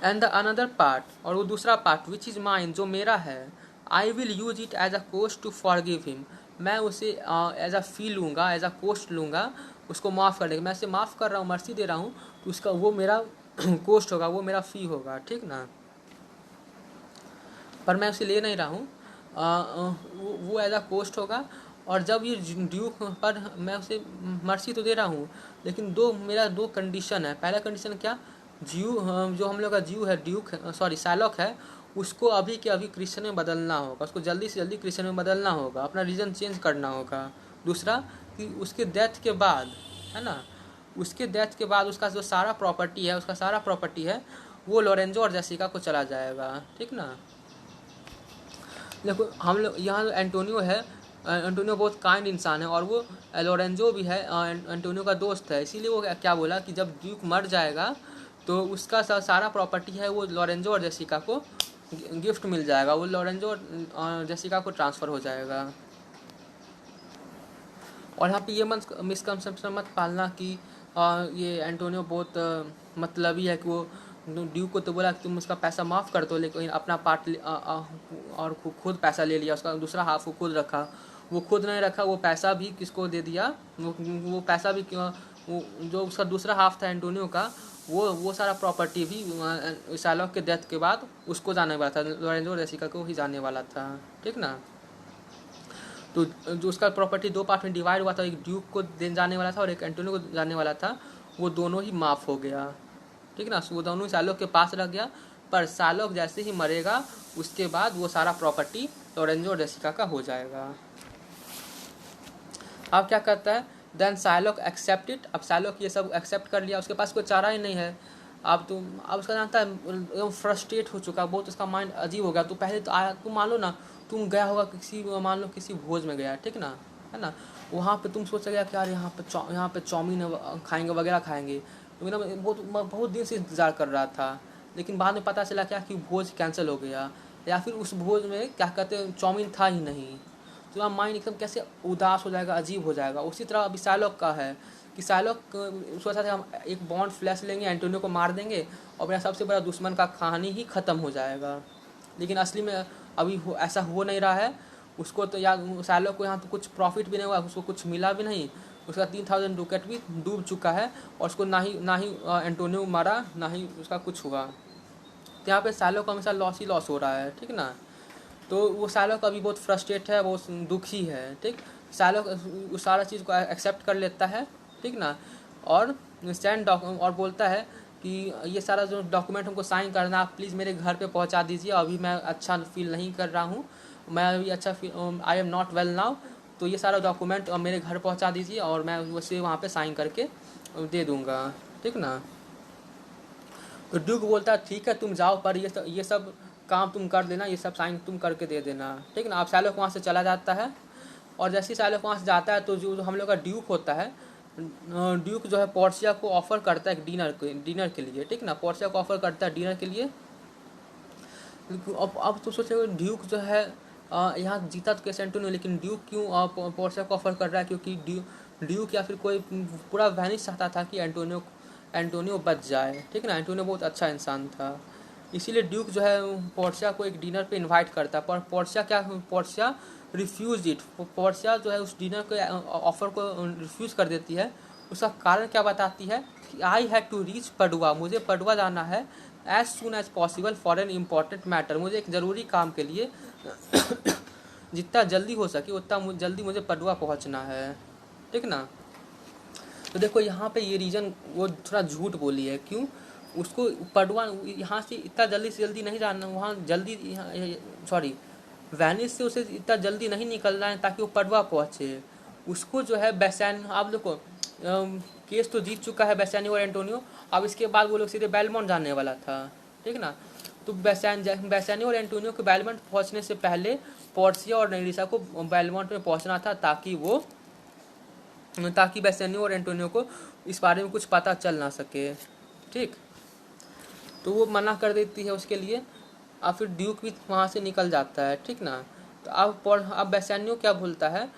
एंड द अनदर पार्ट, और वो दूसरा पार्ट विच इज़ माइन जो मेरा है, I will use it as a cost to forgive him. मैं उसे एज अ फी लूँगा, एज अ कोस्ट लूँगा उसको माफ़ करने का। मैं उसे माफ़ कर रहा हूँ, मर्सी दे रहा हूँ, तो उसका वो मेरा कोस्ट होगा, वो मेरा फ़ी होगा, ठीक ना। पर मैं उसे ले नहीं रहा हूँ, वो एज अ कोस्ट होगा। और जब ये ड्यूक पर मैं उसे मर्सी तो दे रहा हूँ, लेकिन मेरा दो कंडीशन है। पहला कंडीशन क्या, जो हम लोग का है ड्यूक सॉरी साइलॉक है, उसको अभी के अभी क्रिश्चियन में बदलना होगा, उसको जल्दी से जल्दी क्रिश्चियन में बदलना होगा, अपना रीजन चेंज करना होगा। दूसरा कि उसके डेथ के बाद, है ना, उसके डेथ के बाद उसका जो सारा प्रॉपर्टी है वो लोरेंजो और जेसिका को चला जाएगा, ठीक ना। देखो हम लोग यहाँ जो एंटोनियो है, एंटोनियो बहुत काइंड इंसान है और वो लोरेंजो भी है एंटोनियो का दोस्त है। इसीलिए वो क्या बोला कि जब ड्यूक मर जाएगा तो उसका सारा प्रॉपर्टी है वो लोरेंजो और जेसिका को गिफ्ट मिल जाएगा, वो लोरेंजो और जेसिका को ट्रांसफ़र हो जाएगा। और यहाँ पे ये मिसकंसेप्शन मत पालना कि ये एंटोनियो बहुत मतलबी है कि वो ड्यूक को तो बोला कि तुम उसका पैसा माफ़ कर दो, लेकिन अपना पार्ट और खुद पैसा ले लिया, उसका दूसरा हाफ वो खुद रखा। वो खुद नहीं रखा, वो पैसा भी किसको दे दिया, वो पैसा भी वो जो उसका दूसरा हाफ था एंटोनियो का, वो सारा प्रॉपर्टी भी साइलॉक के डेथ के बाद उसको जाने वाला था, लोरेंजो जेसिका को ही जाने वाला था, ठीक ना। तो जो उसका प्रॉपर्टी दो पार्ट में डिवाइड हुआ था, एक ड्यूक को जाने वाला था और एक एंटोनियो को जाने वाला था, वो दोनों ही माफ़ हो गया, ठीक ना। वो दोनों सालोक के पास रह गया, पर सालोक जैसे ही मरेगा उसके बाद वो सारा प्रॉपर्टी लोरेंजो और जेसिका का हो जाएगा। अब क्या करता है, देन साइलॉक एक्सेप्ट इट। अब साइलॉक ये सब एक्सेप्ट कर लिया, उसके पास कोई चारा ही नहीं है। अब उसका जानता है एकदम फ्रस्ट्रेट हो चुका, बहुत उसका माइंड अजीब हो गया। तो पहले तो आया, तुम मान लो ना, तुम गया होगा मान लो किसी भोज में गया, ठीक ना, है ना। वहाँ पे तुम सोच गया कि यार यहाँ पे चाउमीन खाएंगे वगैरह खाएंगे, तो मेरा बहुत दिन से इंतज़ार कर रहा था। लेकिन बाद में पता चला क्या कि भोज कैंसिल हो गया, या फिर उस भोज में क्या कहते हैं चाउमीन था ही नहीं। तो माइंड एकदम कैसे उदास हो जाएगा, अजीब हो जाएगा। उसी तरह अभी साइलॉक का है कि साइलॉक सोचा था हम एक बॉन्ड फ्लैश लेंगे, एंटोनियो को मार देंगे और मेरा सबसे बड़ा दुश्मन का कहानी ही ख़त्म हो जाएगा। लेकिन असली में अभी ऐसा हो नहीं रहा है। उसको तो या साइलॉक को यहाँ तो कुछ प्रॉफिट भी नहीं हुआ, उसको कुछ मिला भी नहीं, उसका 3000 डुकेट भी डूब चुका है और उसको ना ही एंटोनियो मारा, ना ही उसका कुछ हुआ। तो यहाँ पे साइलॉक को हमेशा लॉस ही लॉस हो रहा है, ठीक ना। तो वो साइलॉक अभी बहुत फ्रस्ट्रेट है, वो दुखी है, ठीक। साइलॉक उस सारा चीज़ को एक्सेप्ट कर लेता है, ठीक ना। और सेंड और बोलता है कि ये सारा जो डॉक्यूमेंट हमको साइन करना, आप प्लीज़ मेरे घर पे पहुंचा दीजिए, अभी मैं अच्छा फील नहीं कर रहा हूँ, मैं अभी अच्छा feel, I am not well now, तो ये सारा डॉक्यूमेंट मेरे घर पहुंचा दीजिए और मैं उसे वहाँ पे साइन करके दे दूँगा, ठीक ना। तो ड्यूक बोलता है ठीक है तुम जाओ, पर ये सब काम तुम कर देना, ये सब साइन तुम करके दे देना, ठीक ना। अब साइलॉक वहाँ से चला जाता है और जैसे ही साइलॉक वहाँ से जाता है तो जो हम लोग का ड्यूक होता है, ड्यूक जो है पोर्शिया को ऑफ़र करता है डिनर के लिए, ठीक ना। पोर्शिया को ऑफ़र करता है डिनर के लिए। अब तो सोचो ड्यूक जो है यहाँ जीता तो कैसे एंटोनियो, लेकिन ड्यूक क्यों पोर्शिया को ऑफ़र कर रहा है, क्योंकि ड्यूक या फिर कोई पूरा वैनिश चाहता था कि एंटोनियो बच जाए, ठीक ना। एंटोनियो बहुत अच्छा इंसान था, इसीलिए ड्यूक जो है पोर्शिया को एक डिनर पे इनवाइट करता है, पर पोर्शिया रिफ्यूज इट। पोर्शिया जो है उस डिनर के ऑफ़र को रिफ्यूज़ कर देती है। उसका कारण क्या बताती है कि आई हैड टू रीच पडुआ, मुझे पडुआ जाना है as soon as possible for an important matter, मुझे एक ज़रूरी काम के लिए जितना जल्दी हो सके उतना जल्दी मुझे पडुआ पहुंचना है, ठीक ना। तो देखो यहाँ पे ये रीज़न वो थोड़ा झूठ बोली है, क्यों, उसको पडुआ यहाँ से इतना जल्दी से जल्दी नहीं जाना, वहाँ जल्दी सॉरी वेनिस से उसे इतना जल्दी नहीं निकलना है ताकि वो पडुआ पहुँचे। उसको जो है बेसानियो, आप देखो केस तो जीत चुका है बेसानियो और एंटोनियो, अब इसके बाद वो लोग सीधे बेलमोंट जाने वाला था, ठीक ना। तो बेसानियो और एंटोनियो के बेलमोंट पहुँचने से पहले पोर्शिया और नेरिसा को बेलमोंट में पहुँचना था ताकि बेसानियो और एंटोनियो को इस बारे में कुछ पता चल ना सके, ठीक। तो वो मना कर देती है उसके लिए, और फिर ड्यूक भी वहाँ से निकल जाता है, ठीक ना। तो अब बेसानियो क्या बोलता है,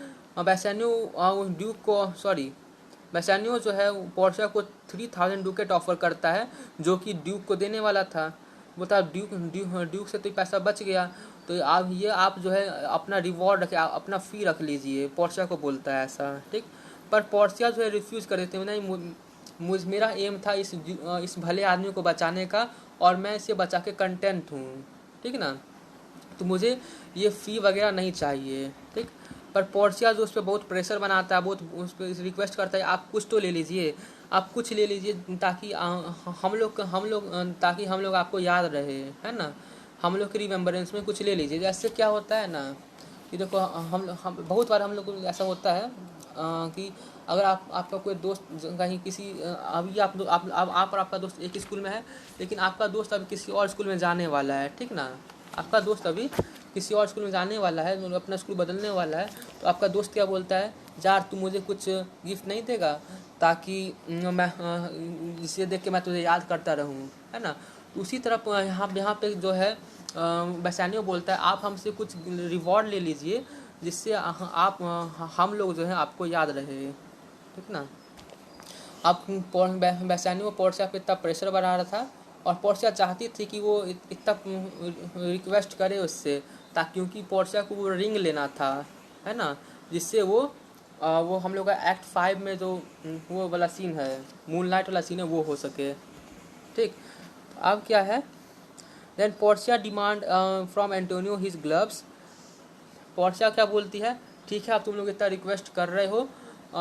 बेसानियो जो है पोर्शिया को 3000 डुकेट ऑफर करता है, जो कि ड्यूक को देने वाला था। वो था ड्यूक से तो पैसा बच गया, तो आप जो है अपना रिवॉर्ड रखे, अपना फ़ी रख लीजिए, पोर्शिया को बोलता है ऐसा, ठीक। पर पोर्शिया जो है रिफ्यूज़ कर देते हैं, नहीं, मेरा एम था इस भले आदमी को बचाने का और मैं इसे बचा के कंटेंट हूँ, ठीक ना। तो मुझे ये फ़ी वगैरह नहीं चाहिए, ठीक। पर पोर्शिया जो उस पर बहुत प्रेशर बनाता है, बहुत उस पर रिक्वेस्ट करता है आप कुछ तो ले लीजिए, आप कुछ ले लीजिए ताकि हम लोग आपको याद रहे, है ना, हम लोग के रिमेम्बरेंस में कुछ ले लीजिए। जैसे क्या होता है ना कि देखो हम बहुत बार हम लोग को ऐसा होता है कि अगर आपका कोई दोस्त कहीं किसी अभी आप और आपका दोस्त एक ही स्कूल में है, लेकिन आपका दोस्त अभी किसी और स्कूल में जाने वाला है, ठीक ना। आपका दोस्त अभी किसी और स्कूल में जाने वाला है, मतलब अपना स्कूल बदलने वाला है, तो आपका दोस्त क्या बोलता है, यार तू मुझे कुछ गिफ्ट नहीं देगा ताकि मैं इसे देख के मैं तुझे याद करता रहूँ, है ना। उसी तरह यहाँ पे जो है बेसानियो बोलता है आप हमसे कुछ रिवॉर्ड ले लीजिए जिससे आप हम लोग जो है आपको याद रहे, ठीक ना। अब बेसानियो पोर्शिया पे इतना प्रेशर बना रहा था और पोर्शिया चाहती थी कि वो इतना रिक्वेस्ट करे उससे, ताकि क्योंकि पोर्शिया को वो रिंग लेना था, है ना, जिससे वो हम लोग का एक्ट 5 में जो वो वाला सीन है, मूनलाइट वाला सीन है, वो हो सके, ठीक। अब क्या है, then Portia demand from Antonio his gloves. Portia क्या बोलती है, ठीक है आप तुम लोग इतना रिक्वेस्ट कर रहे हो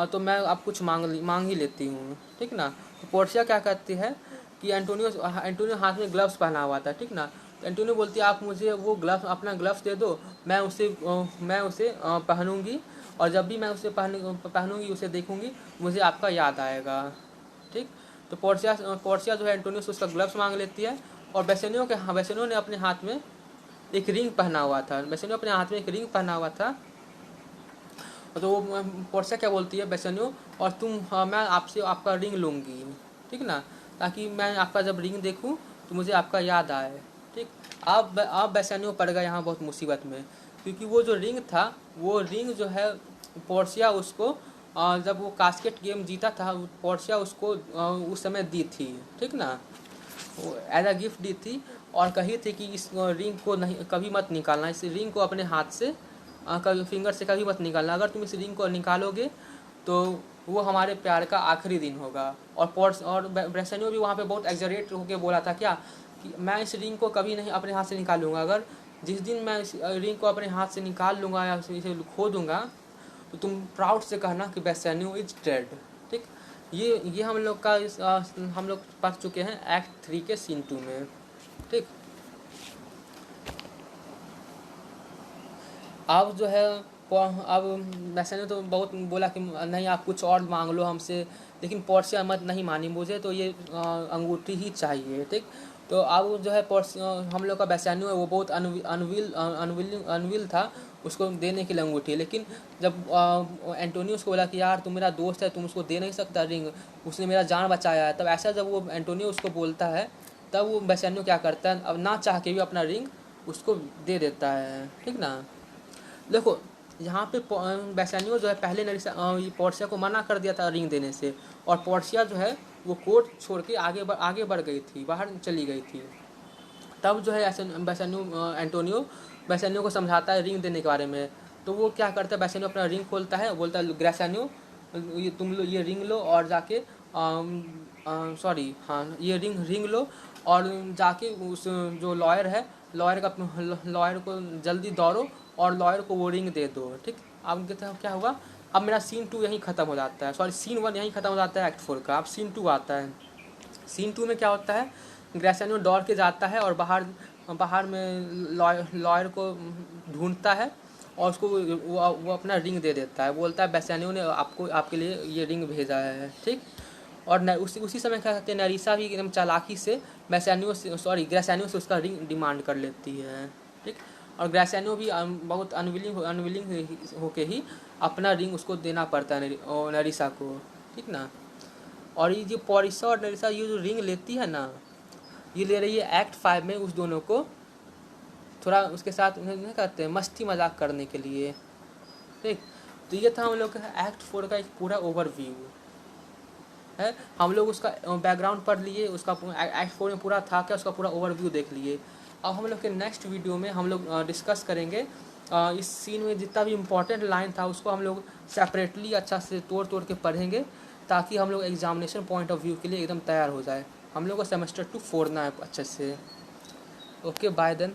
तो मैं आप कुछ मांग ही लेती हूँ, ठीक ना। तो पोर्शिया क्या कहती है कि एंटोनियो हाथ में ग्लव्स पहना हुआ था, ठीक ना। तो एंटोनियो बोलती है आप मुझे वो अपना ग्लव्स दे दो, मैं उसे पहनूंगी और जब भी मैं उसे पहनूंगी उसे देखूंगी मुझे आपका याद आएगा, ठीक। तो पोर्शिया जो है एंटोनियो से उसका ग्लव्स मांग लेती है और बेसानियो ने अपने हाथ में एक रिंग पहना हुआ था, तो वो पोर्शिया क्या बोलती है बेसानियो, और मैं आपसे आपका रिंग लूँगी, ठीक ना, ताकि मैं आपका जब रिंग देखूँ तो मुझे आपका याद आए, ठीक। अब बेसानियो पड़ गया यहाँ बहुत मुसीबत में, क्योंकि वो जो रिंग था, वो रिंग जो है पोर्शिया उसको जब वो कास्केट गेम जीता था पोर्शिया उसको उस समय दी थी, ठीक ना, एज अ गिफ्ट दी थी। और कही थी कि इस रिंग को नहीं कभी मत निकालना, इस रिंग को अपने हाथ से कभी फिंगर से कभी मत निकालना, अगर तुम इस रिंग को निकालोगे तो वो हमारे प्यार का आखिरी दिन होगा। और ब्रेसेनियो भी वहाँ पे बहुत एग्जरेट होकर बोला था क्या कि मैं इस रिंग को कभी नहीं अपने हाथ से निकालूंगा, अगर जिस दिन मैं इस रिंग को अपने हाथ से निकाल लूँगा या इसे खो दूंगा तो तुम प्राउड से कहना कि बेसेनियो इज डेड। ठीक, ये हम लोग का हम लोग पढ़ चुके हैं एक्ट 3 के सीन 2 में। ठीक, अब जो है अब बेसेनियो तो बहुत बोला कि नहीं आप कुछ और मांग लो हमसे, लेकिन पोर्शिया मत नहीं मानी, मुझे तो ये अंगूठी ही चाहिए। ठीक, तो अब जो है हम लोग का बेसेनियो है वो बहुत अनविल था उसको देने के लिए अंगूठी, लेकिन जब एंटोनियो उसको बोला कि यार तुम मेरा दोस्त है, तुम उसको दे नहीं सकता रिंग, उसने मेरा जान बचाया है, तब ऐसा जब वो एंटोनियो उसको बोलता है तब वो बेसेनियो क्या करता है, अब ना चाह के भी अपना रिंग उसको दे देता है। ठीक ना, देखो यहाँ पे बेसानियो जो है पहले ये पोर्शिया को मना कर दिया था रिंग देने से, और पोर्शिया जो है वो कोर्ट छोड़ के आगे बढ़ गई थी, बाहर चली गई थी। तब जो है एंटोनियो बेसानियो को समझाता है रिंग देने के बारे में, तो वो क्या करता है, बेसानियो अपना रिंग खोलता है, बोलता है ग्रेसानियो तुम लो ये रिंग लो और जाके सॉरी हाँ ये रिंग लो और जाके उस जो लॉयर है लॉयर को जल्दी दौड़ो और लॉयर को वो रिंग दे दो। ठीक, अब क्या हुआ, अब मेरा सीन 2 यहीं ख़त्म हो जाता है, सॉरी सीन 1 यहीं ख़त्म हो जाता है एक्ट 4 का। अब सीन 2 आता है। सीन 2 में क्या होता है, ग्रेसानियो दौड़ के जाता है और बाहर बाहर में लॉयर को ढूंढता है और उसको वो अपना रिंग दे देता है, बोलता है बेसानियो ने आपके लिए ये रिंग भेजा है। ठीक, और उसी समय क्या कहते हैं, नरीसा भी एकदम चालाकी से ग्रेसानियो से उसका रिंग डिमांड कर लेती है। ठीक, और ग्रेसानियो भी बहुत अनविलिंग होके ही अपना रिंग उसको देना पड़ता है नरीसा को। ठीक ना, और ये जो पोरिसा और नरीसा ये जो रिंग लेती है ना, ये ले रही है एक्ट 5 में उस दोनों को थोड़ा उसके साथ नहीं कहते हैं मस्ती मजाक करने के लिए। ठीक, तो ये था हम लोग का एक्ट 4 का एक पूरा ओवरव्यू है, हम लोग उसका बैकग्राउंड पढ़ लिए, उसका एक्ट 4 में पूरा था क्या उसका पूरा ओवरव्यू देख लिए। अब हम लोग के नेक्स्ट वीडियो में हम लोग डिस्कस करेंगे इस सीन में जितना भी इम्पोर्टेंट लाइन था उसको हम लोग सेपरेटली अच्छा से तोड़ तोड़ के पढ़ेंगे, ताकि हम लोग एग्जामिनेशन पॉइंट ऑफ व्यू के लिए एकदम तैयार हो जाए। हम लोग को सेमेस्टर 2 फोड़ना है अच्छे से। Okay, bye then.